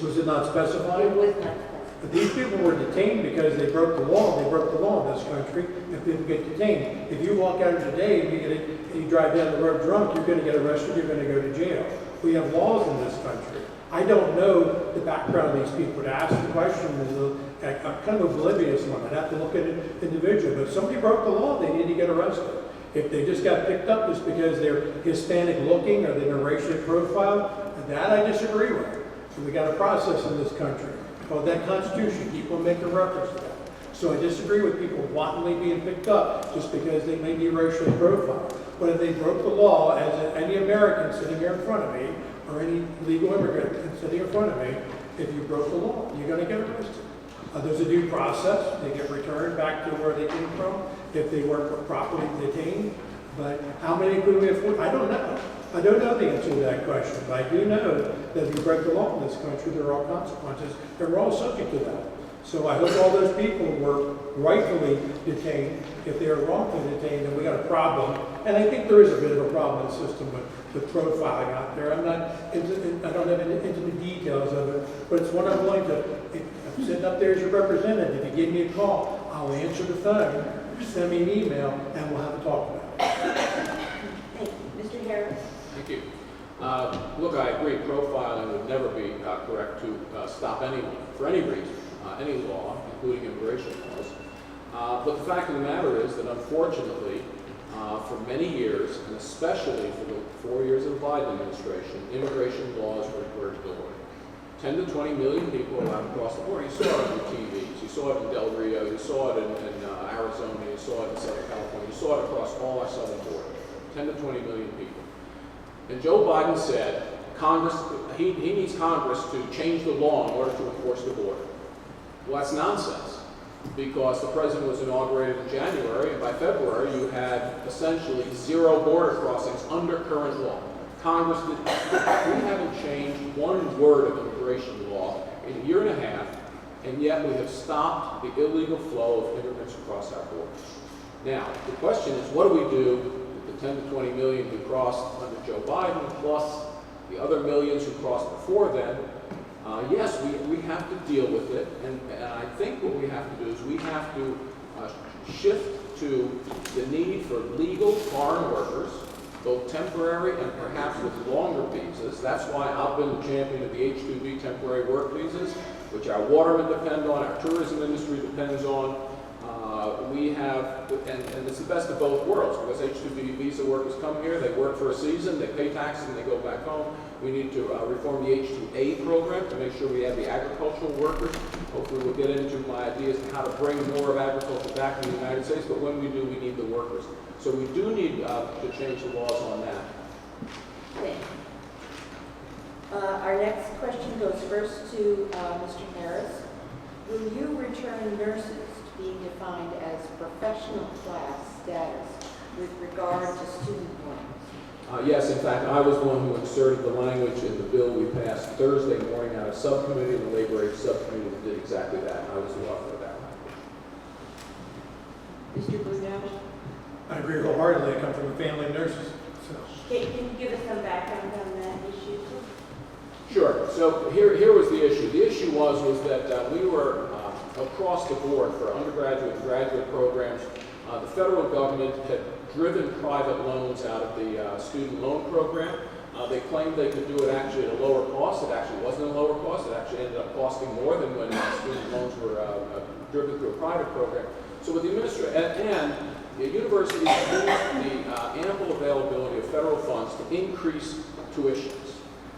Was it not specified? It was not specified. But these people were detained because they broke the law. They broke the law in this country, and people get detained. If you walk out today and you drive down the road drunk, you're going to get arrested, you're going to go to jail. We have laws in this country. I don't know the background of these people. To ask the question is I'm kind of oblivious one. I'd have to look at it individually. But if somebody broke the law, they need to get arrested. If they just got picked up just because they're Hispanic looking or they're racially profiled, that I disagree with. So we got a process in this country called that Constitution. Keep on making reference to that. So I disagree with people wantonly being picked up just because they may be racially profiled. But if they broke the law, as any American sitting here in front of me, or any legal immigrant sitting in front of me, if you broke the law, you're going to get arrested. There's a due process. They get returned back to where they came from if they weren't properly detained. But how many could we afford? I don't know. I don't know the answer to that question. But I do know that if you break the law in this country, there are consequences, and we're all subject to that. So I hope all those people were rightfully detained. If they are wrongfully detained, then we got a problem. And I think there is a bit of a problem in the system with profiling out there. I don't have any intimate details of it, but it's one I'm willing to. If I'm sitting up there as your representative. If you give me a call, I'll answer the phone. Send me an email, and we'll have a talk about it. Thank you. Mr. Harris? Thank you. Look, I agree, profiling would never be correct to stop anyone for any reason, any law, including immigration laws. But the fact of the matter is that unfortunately, for many years, and especially for the 4 years of the Biden administration, immigration laws were ignored. 10 to 20 million people allowed across the board. You saw it on your TVs, you saw it in Del Rio, you saw it in Arizona, you saw it in Southern California, you saw it across all our southern border. 10 to 20 million people. And Joe Biden said Congress, he needs Congress to change the law in order to enforce the border. Well, that's nonsense, because the president was inaugurated in January, and by February you had essentially 0 border crossings under current law. Congress did, we haven't changed one word of immigration law in a year and a half, and yet we have stopped the illegal flow of immigrants across our borders. Now, the question is, what do we do with the 10 to 20 million who crossed under Joe Biden, plus the other millions who crossed before then? Yes, we have to deal with it, and I think what we have to do is we have to shift to the need for legal foreign workers, both temporary and perhaps with longer visas. That's why I've been the champion of the H-2B temporary work visas, which our watermen depend on, our tourism industry depends on. We have, and it's the best of both worlds, because H-2B visa workers come here, they work for a season, they pay taxes, and they go back home. We need to reform the H-2A program to make sure we have the agricultural workers. Hopefully we'll get into my ideas on how to bring more of agriculture back to the United States, but when we do, we need the workers. So we do need to change the laws on that. Thank you. Our next question goes first to Mr. Harris. Will you return nurses to being defined as professional class status with regard to student loans? Yes, in fact, I was the one who inserted the language in the bill we passed Thursday morning out of subcommittee, the Labor Aid subcommittee that did exactly that. I was the author of that language. Mr. Bruno? I agree wholeheartedly. I come from a family of nurses. So. Can you give us some background on that issue? Sure. So here was the issue. The issue was that we were across the board for undergraduate and graduate programs. The federal government had driven private loans out of the student loan program. They claimed they could do it actually at a lower cost. It actually wasn't a lower cost. It actually ended up costing more than when student loans were driven through a private program. So with the and the universities used the ample availability of federal funds to increase tuitions.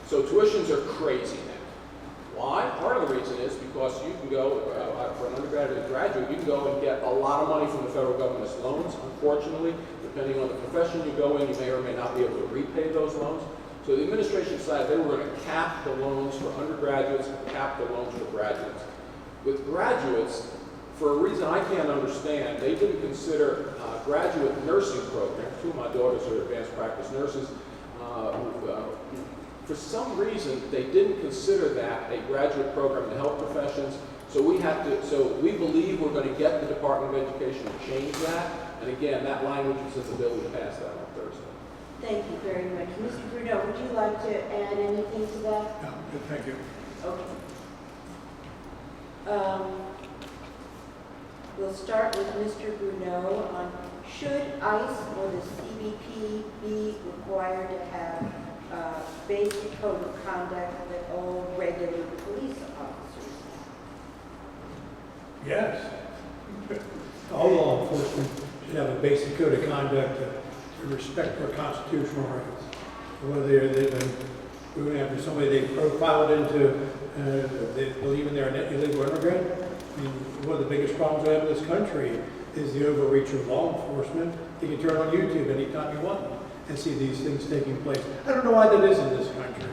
So tuitions are crazy now. Why? Part of the reason is because you can go, for an undergraduate or graduate, you can go and get a lot of money from the federal government's loans. Unfortunately, depending on the profession you go in, you may or may not be able to repay those loans. So the administration decided they were going to cap the loans for undergraduates and cap the loans for graduates. With graduates, for a reason I can't understand, they didn't consider graduate nursing programs. Two of my daughters are advanced practice nurses. For some reason, they didn't consider that a graduate program in the health professions. So we believe we're going to get the Department of Education to change that. And again, that language is in the bill we passed out on Thursday. Thank you very much. Mr. Bruno, would you like to add anything to that? No, good, thank you. Okay. We'll start with Mr. Bruno on should ICE or the CBP be required to have a basic code of conduct that all regular police officers have? Yes. All law enforcement should have a basic code of conduct to respect their constitutional rights. Whether they've been going after somebody they profiled into, they believe in they're an illegal immigrant. I mean, one of the biggest problems we have in this country is the overreach of law enforcement. You can turn on YouTube anytime you want and see these things taking place. I don't know why that is in this country.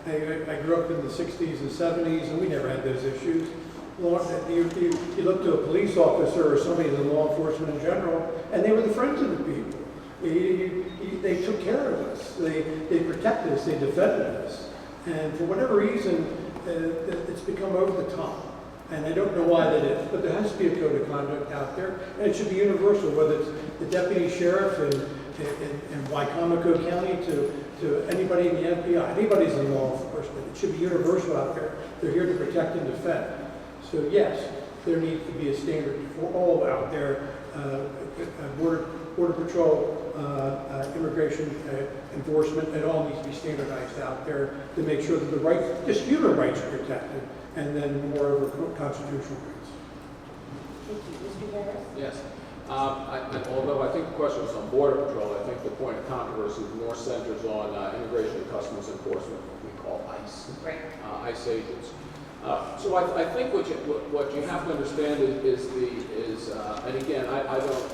I grew up in the 60s and 70s, and we never had those issues. You look to a police officer or somebody in the law enforcement in general, and they were the friends of the people. They took care of us. They protected us. They defended us. And for whatever reason, it's become over the top. And I don't know why that is, but there has to be a code of conduct out there, and it should be universal, whether it's the deputy sheriff in Wycomico County to anybody in the FBI. Anybody's in law enforcement. It should be universal out there. They're here to protect and defend. So yes, there needs to be a standard for all out there, Border Patrol, immigration enforcement, it all needs to be standardized out there to make sure that the rights, just human rights are protected, and then moreover constitutional rights. Thank you. Mr. Harris? Yes. Although I think the question was on Border Patrol, I think the point of controversy more centers on Immigration and Customs Enforcement, what we call ICE, Right. ICE agents. So I think what you have to understand is and again, I don't,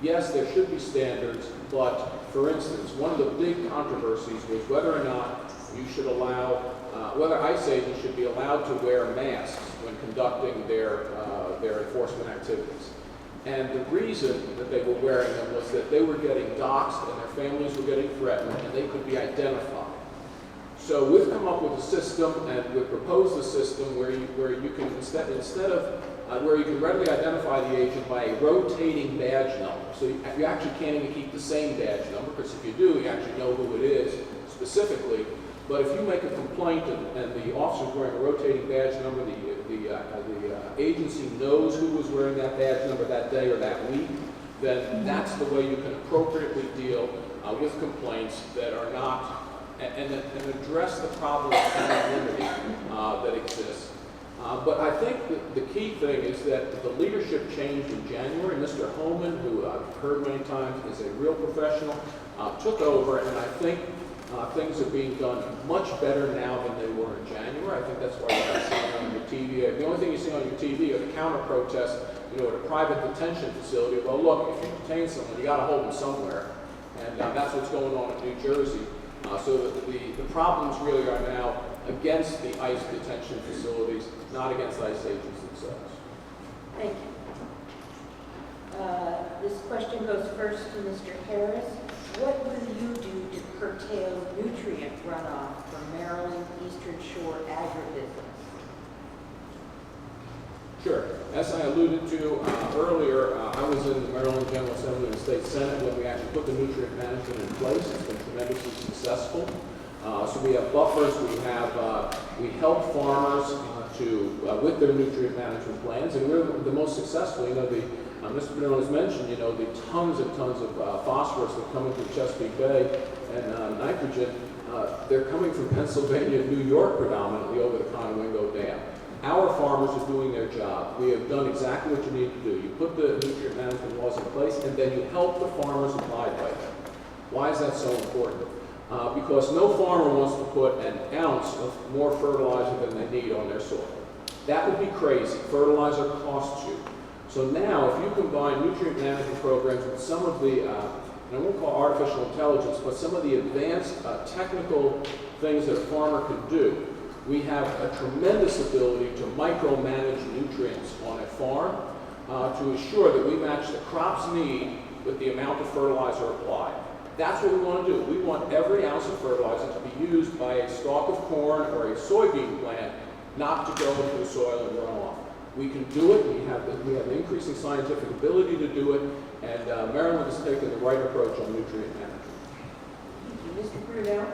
yes, there should be standards, but for instance, one of the big controversies was whether or not you should allow, whether ICE agents should be allowed to wear masks when conducting their enforcement activities. And the reason that they were wearing them was that they were getting doxxed and their families were getting threatened and they could be identified. So we've come up with a system, and we've proposed a system where you can instead of where you can readily identify the agent by a rotating badge number. So you actually can't even keep the same badge number, because if you do, you actually know who it is specifically. But if you make a complaint and the officer's wearing a rotating badge number, the agency knows who was wearing that badge number that day or that week, then that's the way you can appropriately deal with complaints that are not, and address the problem of anonymity that exists. But I think the key thing is that the leadership changed in January. Mr. Holman, who I've heard many times is a real professional, took over, and I think things are being done much better now than they were in January. I think that's why you're not seeing on your TV. The only thing you see on your TV are the counter-protests, at a private detention facility. Well, look, if you detain someone, you got to hold them somewhere. And that's what's going on in New Jersey. So the problems really are now against the ICE detention facilities, not against ICE agents themselves. Thank you. This question goes first to Mr. Harris. What will you do to curtail nutrient runoff from Maryland Eastern Shore agribusiness? Sure. As I alluded to earlier, I was in the Maryland General Assembly and State Senate when we actually put the nutrient management in place. It's been tremendously successful. So we have buffers. We help farmers with their nutrient management plans, and we're the most successful. Mr. Bruno has mentioned, the tons and tons of phosphorus that come into the Chesapeake Bay and nitrogen, they're coming from Pennsylvania and New York predominantly over the Conowingo Dam. Our farmers are doing their job. We have done exactly what you need to do. You put the nutrient management laws in place, and then you help the farmers abide by them. Why is that so important? Because no farmer wants to put an ounce of more fertilizer than they need on their soil. That would be crazy. Fertilizer costs you. So now, if you combine nutrient management programs with some of the, and I won't call artificial intelligence, but some of the advanced technical things that a farmer can do, we have a tremendous ability to micromanage nutrients on a farm to ensure that we match the crop's need with the amount of fertilizer applied. That's what we want to do. We want every ounce of fertilizer to be used by a stalk of corn or a soybean plant, not to go into the soil and run off. We can do it. We have an increasing scientific ability to do it, and Maryland has taken the right approach on nutrient management. Mr. Brunel?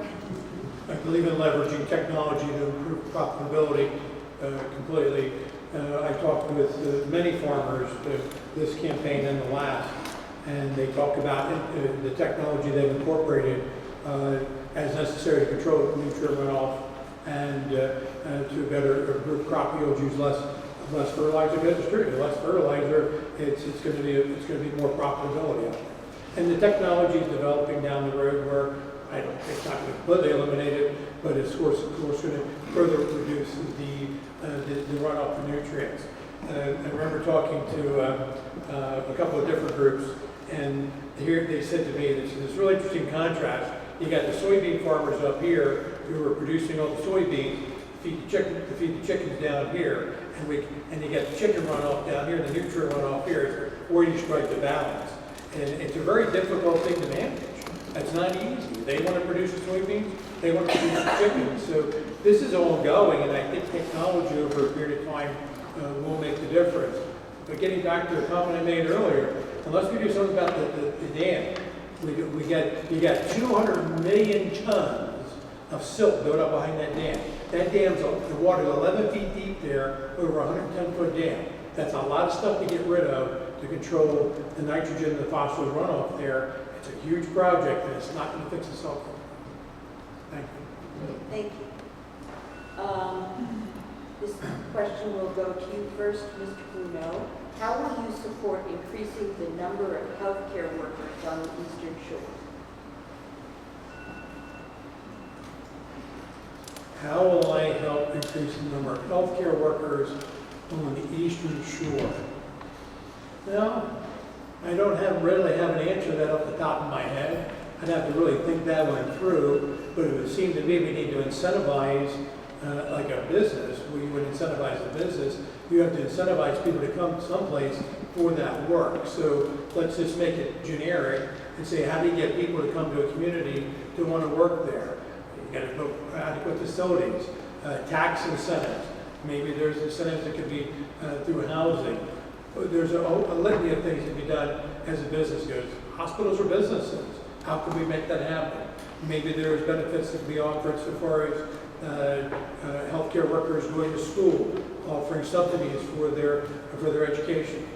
I believe in leveraging technology to improve profitability completely. I talked with many farmers this campaign and the last, and they talk about the technology they've incorporated as necessary to control nutrient runoff and to better improve crop yields, use less fertilizer. Because it's true, less fertilizer, it's going to be more profitability out there. And the technology is developing down the road where it's not going to completely eliminate it, but it's of course going to further reduce the runoff of nutrients. I remember talking to a couple of different groups, and here they said to me, this really interesting contrast. You got the soybean farmers up here who are producing all the soybeans to feed the chickens down here, and you got the chicken runoff down here, and the nutrient runoff here, where you strike the balance. And it's a very difficult thing to manage. It's not easy. They want to produce the soybeans, they want to produce the chickens. So this is ongoing, and I think technology over a period of time will make the difference. But getting back to the comment I made earlier, unless we do something about the dam, you got 200 million tons of silt built up behind that dam. That dam's, the water's 11 feet deep there, over a 110-foot dam. That's a lot of stuff to get rid of to control the nitrogen and the phosphorus runoff there. It's a huge project, and it's not going to fix itself. Thank you. Thank you. This question will go to you first, Mr. Bruno. How will you support increasing the number of healthcare workers on the Eastern Shore? How will I help increase the number of healthcare workers on the Eastern Shore? Well, I don't readily have an answer to that off the top of my head. I'd have to really think that one through, but it would seem to me we need to incentivize, like a business, we would incentivize a business. You have to incentivize people to come someplace for that work. So let's just make it generic and say, how do you get people to come to a community to want to work there? You got to go adequate facilities, tax incentives. Maybe there's incentives that could be through housing. There's a litany of things that can be done as a business goes. Hospitals are businesses. How can we make that happen? Maybe there's benefits that can be offered so far as healthcare workers going to school, offering subsidies for their education.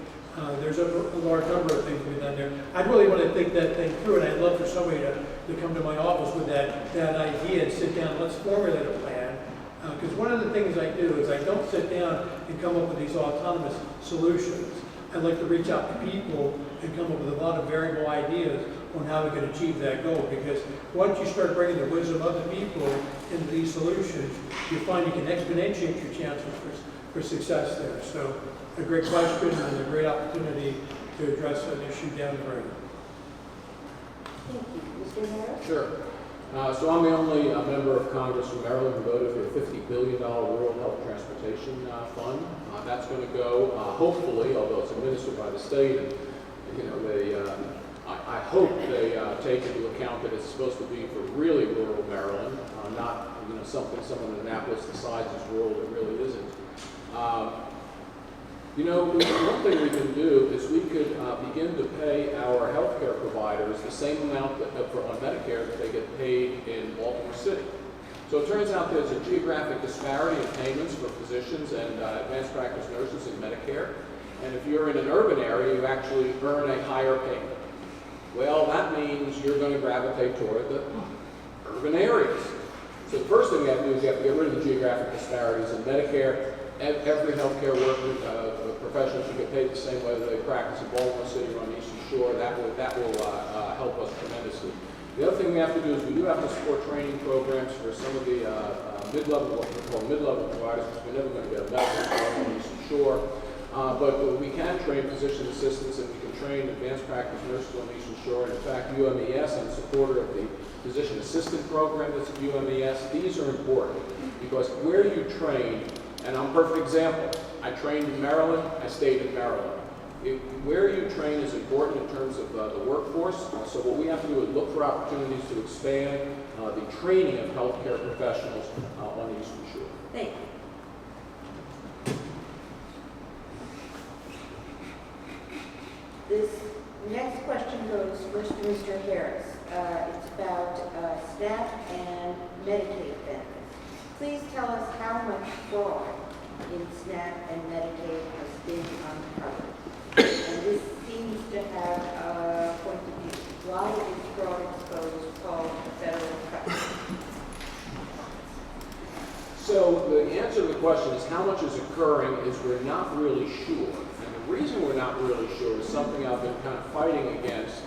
There's a large number of things to be done there. I'd really want to think that thing through, and I'd love for somebody to come to my office with that idea and sit down. Let's formulate a plan. Because one of the things I do is I don't sit down and come up with these autonomous solutions. I like to reach out to people and come up with a lot of variable ideas on how we can achieve that goal. Because once you start bringing the wisdom of the people into these solutions, you find you can exponentiate your chances for success there. So a great question and a great opportunity to address an issue down the road. Thank you. Mr. Harris? Sure. So I'm the only member of Congress from Maryland who voted for a $50 billion rural health transportation fund. That's going to go, hopefully, although it's administered by the state, and I hope they take into account that it's supposed to be for really rural Maryland, not something someone in Annapolis decides is rural that really isn't. One thing we can do is we could begin to pay our healthcare providers the same amount on Medicare that they get paid in Baltimore City. So it turns out there's a geographic disparity in payments for physicians and advanced practice nurses in Medicare. And if you're in an urban area, you actually earn a higher payment. Well, that means you're going to gravitate toward the urban areas. So the first thing we have to do is we have to get rid of the geographic disparities in Medicare. Every healthcare worker, professional should get paid the same whether they practice in Baltimore City or on the Eastern Shore. That will help us tremendously. The other thing we have to do is we do have to support training programs for some of the mid-level, what we call mid-level providers, because we're never going to get a medical program on the Eastern Shore. But we can train physician assistants and we can train advanced practice nurses on the Eastern Shore. And in fact, UMES, I'm a supporter of the physician assistant program that's at UMES. These are important because where you train, and I'm a perfect example, I trained in Maryland, I stayed in Maryland. Where you train is important in terms of the workforce. So what we have to do is look for opportunities to expand the training of healthcare professionals on the Eastern Shore. Thank you. This next question goes first to Mr. Harris. It's about SNAP and Medicaid benefits. Please tell us how much fraud in SNAP and Medicaid has been uncovered. And this seems to have a point of view. Why is fraud exposed called a federal cut? So the answer to the question is how much is occurring is we're not really sure. And the reason we're not really sure is something I've been kind of fighting against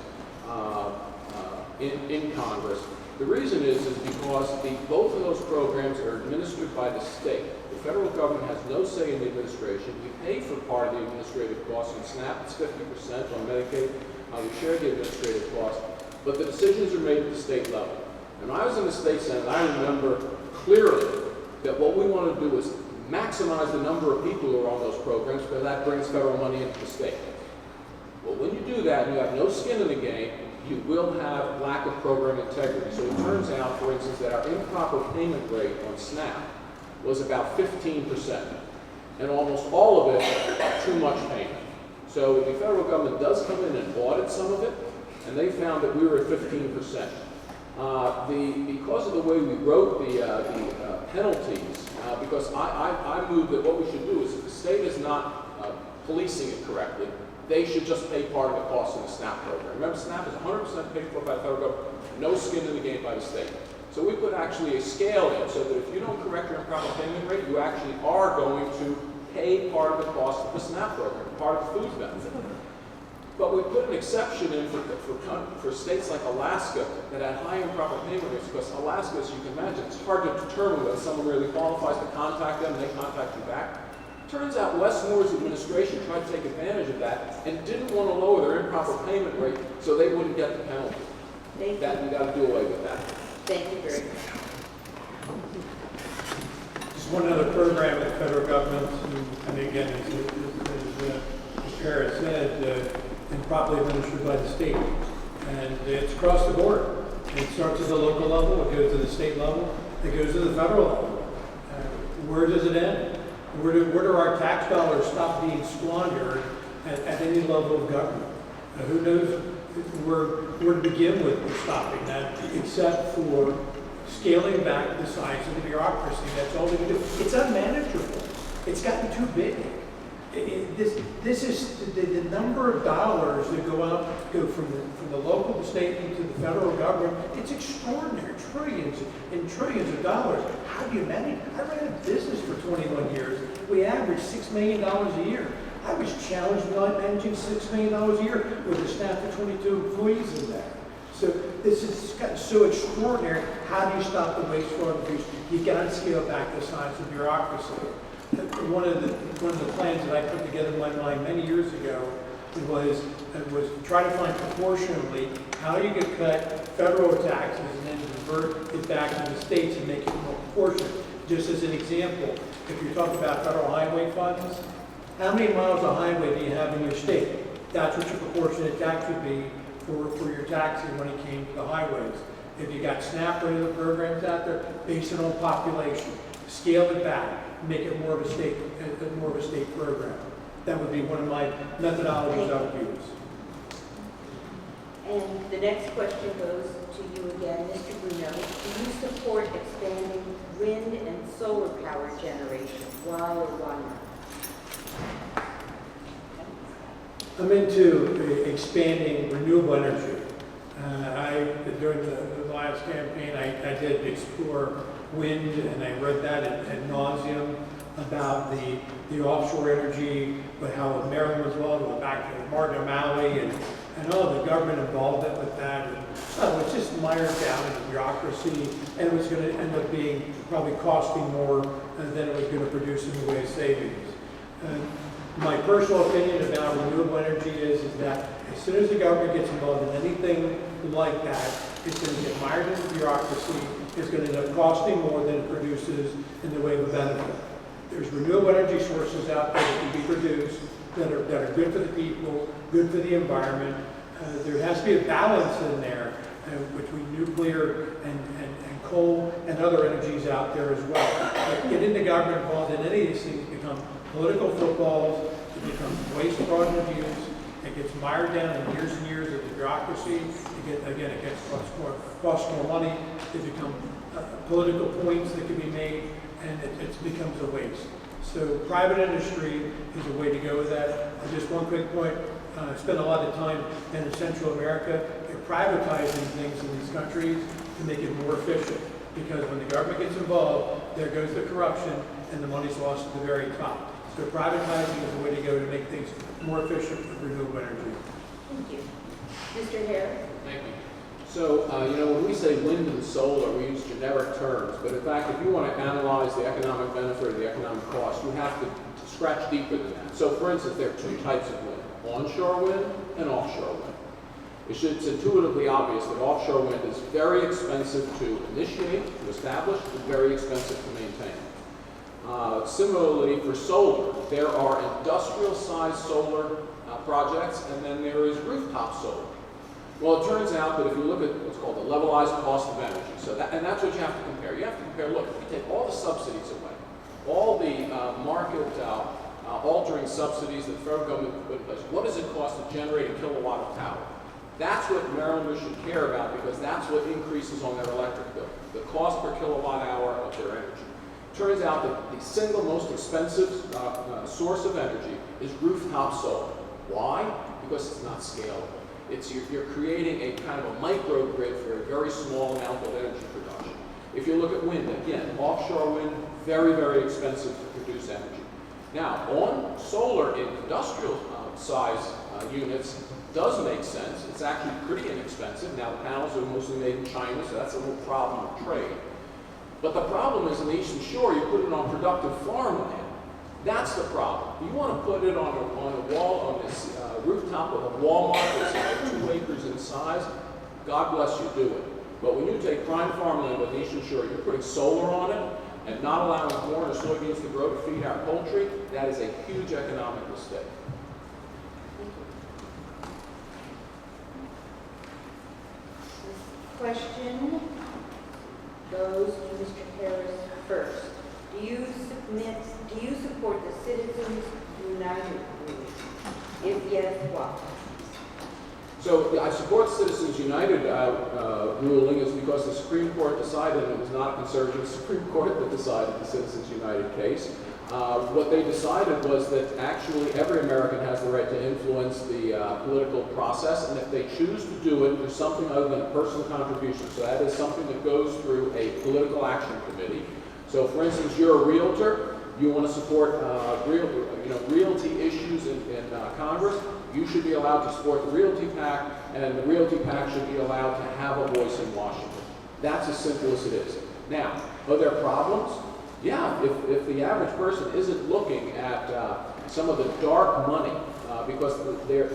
in Congress. The reason is because both of those programs are administered by the state. The federal government has no say in the administration. We pay for part of the administrative costs. On SNAP, it's 50%. On Medicaid, we share the administrative costs. But the decisions are made at the state level. And when I was in the state Senate, I remember clearly that what we want to do is maximize the number of people who are on those programs because that brings federal money into the state. Well, when you do that and you have no skin in the game, you will have lack of program integrity. So it turns out, for instance, that our improper payment rate on SNAP was about 15%. And almost all of it, too much payment. So the federal government does come in and audit some of it, and they found that we were at 15%. Because of the way we wrote the penalties, because I moved that what we should do is if the state is not policing it correctly, they should just pay part of the cost of the SNAP program. Remember, SNAP is 100% paid for by the federal government, no skin in the game by the state. So we put actually a scale in so that if you don't correct your improper payment rate, you actually are going to pay part of the cost of the SNAP program, part of the food benefit. But we put an exception in for states like Alaska that had high improper payment rates because Alaska, as you can imagine, it's hard to determine whether someone really qualifies to contact them and they contact you back. Turns out Westmore's administration tried to take advantage of that and didn't want to lower their improper payment rate so they wouldn't get the penalty. Thank you. We got to do away with that. Thank you very much. Just one other program of the federal government, and again, as Mr. Harris said, improperly administered by the state. And it's across the board. It starts at the local level, it goes to the state level, it goes to the federal level. Where does it end? Where do our tax dollars stop being squandered at any level of government? Who knows where to begin with stopping that, except for scaling back the size of the bureaucracy. That's all we can do. It's unmanageable. It's gotten too big. This is the number of dollars that go from the local, the state, into the federal government. It's extraordinary, trillions and trillions of dollars. How do you manage? I ran a business for 21 years. We averaged $6 million a year. I was challenged with managing $6 million a year with a staff of 22 employees in there. So this has gotten so extraordinary. How do you stop the waste, fraud, and abuse? You've got to scale back the size of bureaucracy. One of the plans that I put together in my mind many years ago was try to find proportionally how you could cut federal taxes and then divert it back to the states and make it more proportionate. Just as an example, if you're talking about federal highway funds, how many miles of highway do you have in your state? That's what your proportionate tax would be for your taxes when it came to the highways. If you got SNAP or other programs out there, base it on population, scale it back, make it more of a state program. That would be one of my methodologies I would use. And the next question goes to you again, Mr. Bruno. Do you support expanding wind and solar power generation? Why or why not? I'm into expanding renewable energy. During the last campaign, I did explore wind, and I read that ad nauseum about the offshore energy, but how Maryland was involved, went back to Martin O'Malley, and all the government involvement with that. And, it's just mired down in bureaucracy, and it was going to end up being probably costing more than it was going to produce in the way of savings. My personal opinion about renewable energy is that as soon as the government gets involved in anything like that, it's going to get mired into bureaucracy. It's going to end up costing more than it produces in the way of a benefit. There's renewable energy sources out there that can be produced that are good for the people, good for the environment. There has to be a balance in there between nuclear and coal and other energies out there as well. But getting the government involved in any of these things become political footballs, it becomes waste, fraud, and abuse. It gets mired down in years and years of the bureaucracy. It costs more money. It becomes political points that can be made, and it becomes a waste. So private industry is a way to go with that. And just one quick point, I spent a lot of time in Central America. They're privatizing things in these countries to make it more efficient. Because when the government gets involved, there goes the corruption, and the money's lost at the very top. So privatizing is a way to go to make things more efficient with renewable energy. Thank you. Mr. Harris? Thank you. So, when we say wind and solar, we use generic terms. But in fact, if you want to analyze the economic benefit or the economic cost, you have to scratch deeper than that. So, for instance, there are two types of wind, onshore wind and offshore wind. It's intuitively obvious that offshore wind is very expensive to initiate, to establish, and very expensive to maintain. Similarly, for solar, there are industrial-sized solar projects, and then there is rooftop solar. Well, it turns out that if you look at what's called the levelized cost of energy, and that's what you have to compare. You have to compare, look, if you take all the subsidies away, all the market altering subsidies that the federal government put in place, what does it cost to generate a kilowatt of power? That's what Marylanders should care about, because that's what increases on their electric bill, the cost per kilowatt hour of their energy. Turns out that the single most expensive source of energy is rooftop solar. Why? Because it's not scalable. You're creating a kind of a microgrid for a very small amount of energy production. If you look at wind, again, offshore wind, very, very expensive to produce energy. Now, on solar in industrial size units does make sense. It's actually pretty inexpensive. Now, the panels are mostly made in China, so that's a little problem with trade. But the problem is in the Eastern Shore, you put it on productive farmland. That's the problem. You want to put it on a wall, on this rooftop of a Walmart that's like 2 acres in size, God bless you, do it. But when you take prime farmland on the Eastern Shore, you're putting solar on it and not allowing corn or soybeans to grow to feed our poultry, that is a huge economic mistake. Question goes to Mr. Harris first. Do you support the Citizens United ruling? If yes, why? So I support Citizens United ruling is because the Supreme Court decided, and it was not a conservative Supreme Court that decided the Citizens United case. What they decided was that actually every American has the right to influence the political process, and if they choose to do it through something other than a personal contribution, so that is something that goes through a political action committee. So for instance, you're a realtor, you want to support realty issues in Congress, you should be allowed to support the Realty PAC, and the Realty PAC should be allowed to have a voice in Washington. That's as simple as it is. Now, are there problems? Yeah, if the average person isn't looking at some of the dark money, because their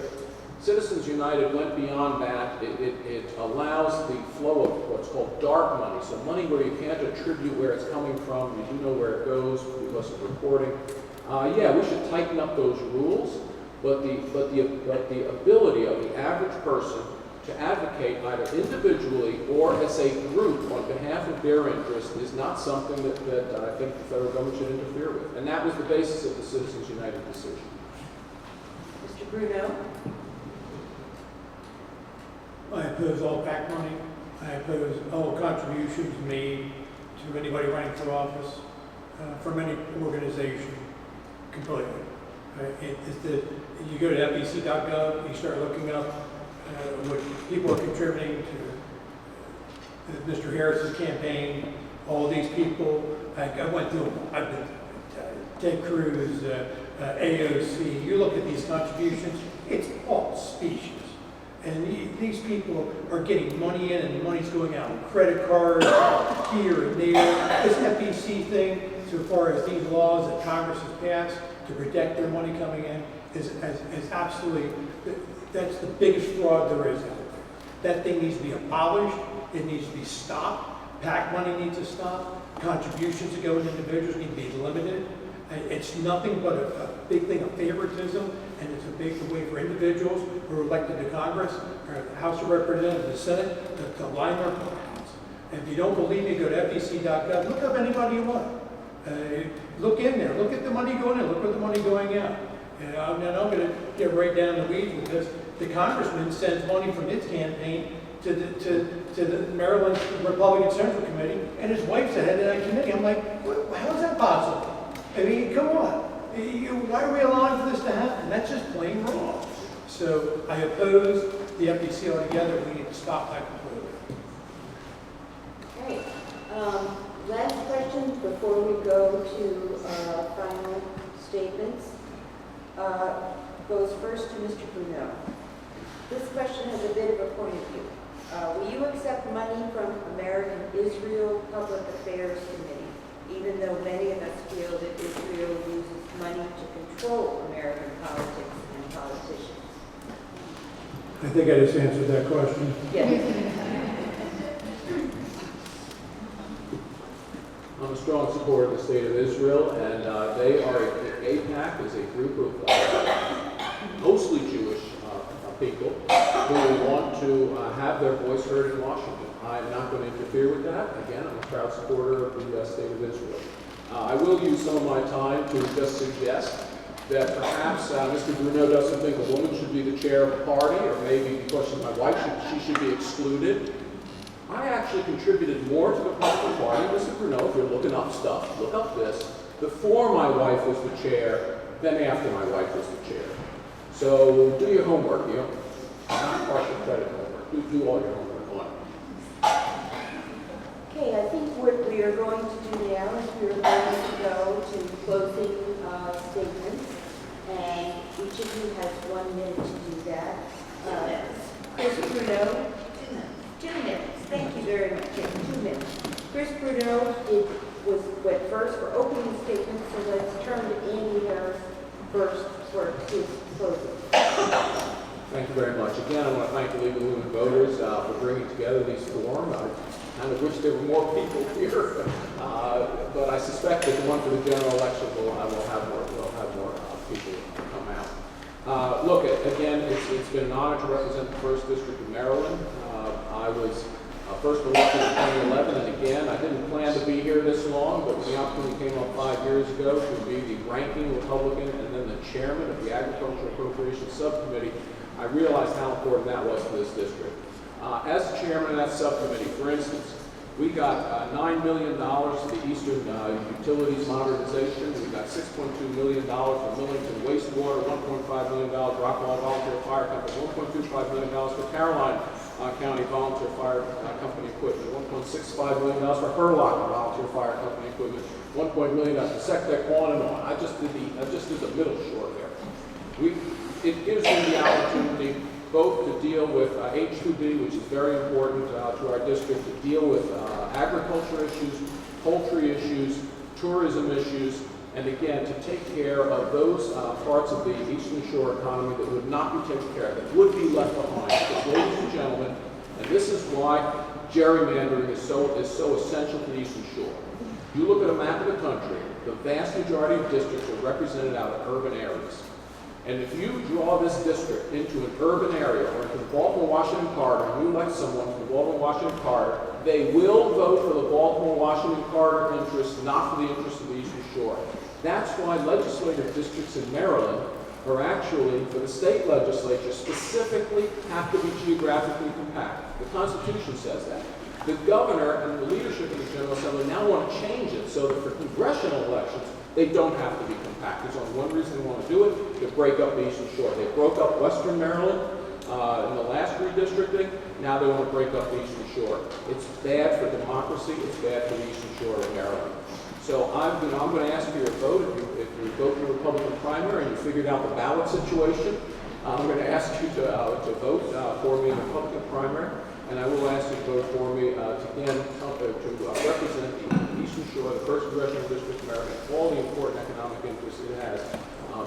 Citizens United went beyond that. It allows the flow of what's called dark money, so money where you can't attribute where it's coming from, you do know where it goes because of reporting. Yeah, we should tighten up those rules, but the ability of the average person to advocate either individually or as a group on behalf of their interest is not something that I think the federal government should interfere with. And that was the basis of the Citizens United decision. Mr. Bruno? I oppose all PAC money. I oppose all contributions made to anybody running for office from any organization completely. You go to FEC.gov, you start looking up what people are contributing to Mr. Harris's campaign, all these people. I went through, I've been Ted Cruz, AOC. You look at these contributions, it's all species. And these people are getting money in, and the money's going out on credit cards, here and there. This FEC thing, so far as these laws that Congress has passed to protect their money coming in, is absolutely, that's the biggest fraud there is out there. That thing needs to be abolished. It needs to be stopped. PAC money needs to stop. Contributions that go to individuals need to be limited. It's nothing but a big thing of favoritism, and it's a big way for individuals who are elected to Congress, or the House of Representatives, the Senate, to line their pockets. And if you don't believe me, go to FEC.gov. Look up anybody you want. Look in there. Look at the money going in. Look at the money going out. And I'm not going to get right down the weeds with this. The congressman sends money from his campaign to the Maryland Republican Central Committee, and his wife's the head of that committee. I'm like, how is that possible? I mean, come on. Why are we allowing for this to happen? That's just plain wrong. So I oppose the FTC altogether. We need to stop that completely. Okay. Last question before we go to final statements. Goes first to Mr. Bruno. This question has a bit of a point of view. Will you accept money from American Israel Public Affairs Committee, even though many of us feel that Israel uses money to control American politics and politicians? I think I just answered that question. Yes. I'm a strong supporter of the State of Israel, and they are, AIPAC is a group of mostly Jewish people who want to have their voice heard in Washington. I'm not going to interfere with that. Again, I'm a proud supporter of the State of Israel. I will use some of my time to just suggest that perhaps Mr. Bruno doesn't think a woman should be the chair of a party, or maybe because she's my wife, she should be excluded. I actually contributed more to the Republican Party, Mr. Bruno, if you're looking up stuff, look up this, before my wife was the chair than after my wife was the chair. So do your homework, you know, not partial credit homework, do all your homework on it. Okay, I think what we are going to do now is we are going to go to closing statements, and each of you has 1 minute to do that. Chris Bruno, 2 minutes. Thank you very much. Yes, 2 minutes. Chris Bruno went first for opening statements, so let's turn to Andy Harris first for his closing. Thank you very much. Again, I want to thank the League of Women Voters for bringing together these forums. I kind of wish there were more people here, but I suspect that the one for the general election will have more people come out. Look, again, it's been an honor to represent the 1st District of Maryland. I was first elected in 2011, and again, I didn't plan to be here this long, but when the opportunity came up 5 years ago to be the ranking Republican and then the chairman of the Agricultural Appropriations Subcommittee, I realized how important that was to this district. As the chairman of that subcommittee, for instance, we got $9 million for the Eastern Utilities Modernization. We got $6.2 million for Millington Wastewater, $1.5 million Rockwall Volunteer Fire Company, $1.25 million for Caroline County Volunteer Fire Company Equipment, $1.65 million for Hurlock Volunteer Fire Company Equipment, $1 million for SecDec, on and on. I just did the middle short there. It gives me the opportunity both to deal with H2B, which is very important to our district, to deal with agriculture issues, poultry issues, tourism issues, and again, to take care of those parts of the Eastern Shore economy that would not be taken care of, that would be left behind. Because, ladies and gentlemen, and this is why gerrymandering is so essential to the Eastern Shore. You look at a map of the country, the vast majority of districts are represented out of urban areas. And if you draw this district into an urban area or into the Baltimore-Washington corridor, and you elect someone from the Baltimore-Washington corridor, they will vote for the Baltimore-Washington corridor interest, not for the interest of the Eastern Shore. That's why legislative districts in Maryland are actually, for the state legislature, specifically have to be geographically compact. The Constitution says that. The governor and the leadership of the General Assembly now want to change it so that for congressional elections, they don't have to be compact. There's only one reason they want to do it, to break up the Eastern Shore. They broke up Western Maryland in the last redistricting. Now they want to break up the Eastern Shore. It's bad for democracy. It's bad for the Eastern Shore of Maryland. So I'm going to ask for your vote. If you vote in the Republican primary and you figured out the ballot situation, I'm going to ask you to vote for me in the Republican primary, and I will ask you to vote for me to represent the Eastern Shore, the 1st Congressional District of Maryland, all the important economic interests it has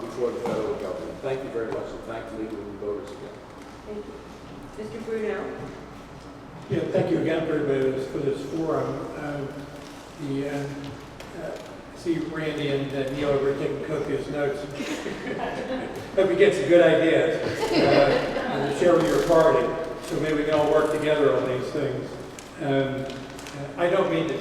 before the federal government. Thank you very much, and thank the League of Women Voters again. Thank you. Mr. Brunel? Yeah, thank you again for this forum. See Randy and Neil over taking copious notes. Hope you get some good ideas and share with your party, so maybe we can all work together on these things. I don't mean to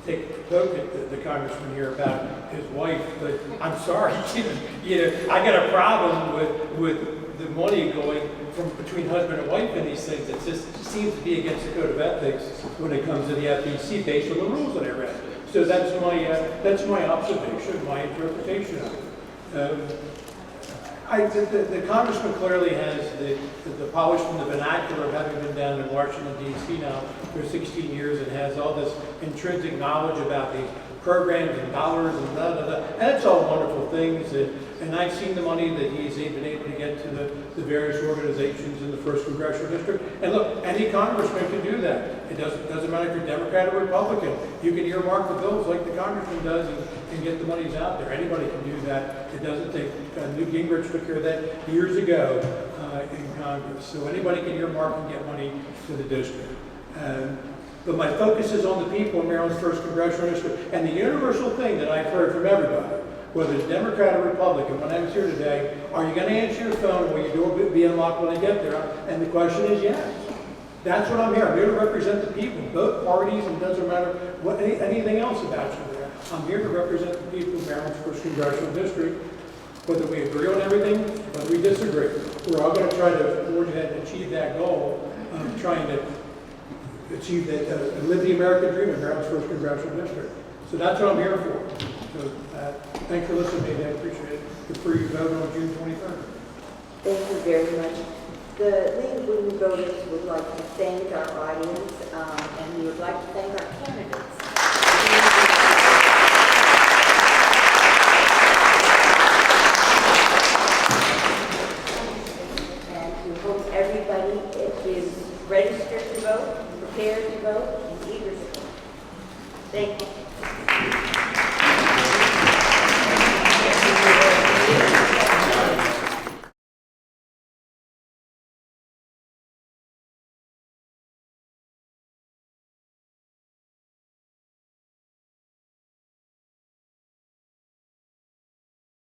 take a poke at the congressman here about his wife, but I'm sorry. I got a problem with the money going from between husband and wife in these things. It just seems to be against the code of ethics when it comes to the FEC based on the rules that I read. So that's my observation, my interpretation of it. The congressman clearly has the polish from the vernacular of having been down in Washington, D.C. now for 16 years and has all this intrinsic knowledge about these programs and dollars and da-da-da. And it's all wonderful things. And I've seen the money that he's been able to get to the various organizations in the 1st Congressional District. And look, any congressman can do that. It doesn't matter if you're Democrat or Republican. You can earmark the bills like the congressman does and get the monies out there. Anybody can do that. It doesn't take, Newt Gingrich took care of that years ago in Congress. So anybody can earmark and get money to the district. But my focus is on the people in Maryland's 1st Congressional District. And the universal thing that I've heard from everybody, whether it's Democrat or Republican, when I was here today, are you going to answer your phone? Will your door be unlocked when I get there? And the question is yes. That's what I'm here. I'm here to represent the people, both parties, and it doesn't matter anything else about you there. I'm here to represent the people of Maryland's 1st Congressional District, whether we agree on everything, whether we disagree. We're all going to try to forge ahead and achieve that goal of trying to achieve that, live the American dream in Maryland's 1st Congressional District. So that's what I'm here for. So thanks for listening to me. I appreciate it. Good for you to vote on June 23rd. Thank you very much. The League of Women Voters would like to thank our audience, and we would like to thank our candidates. And we hope everybody is registered to vote, prepared to vote, and eager to vote. Thank you.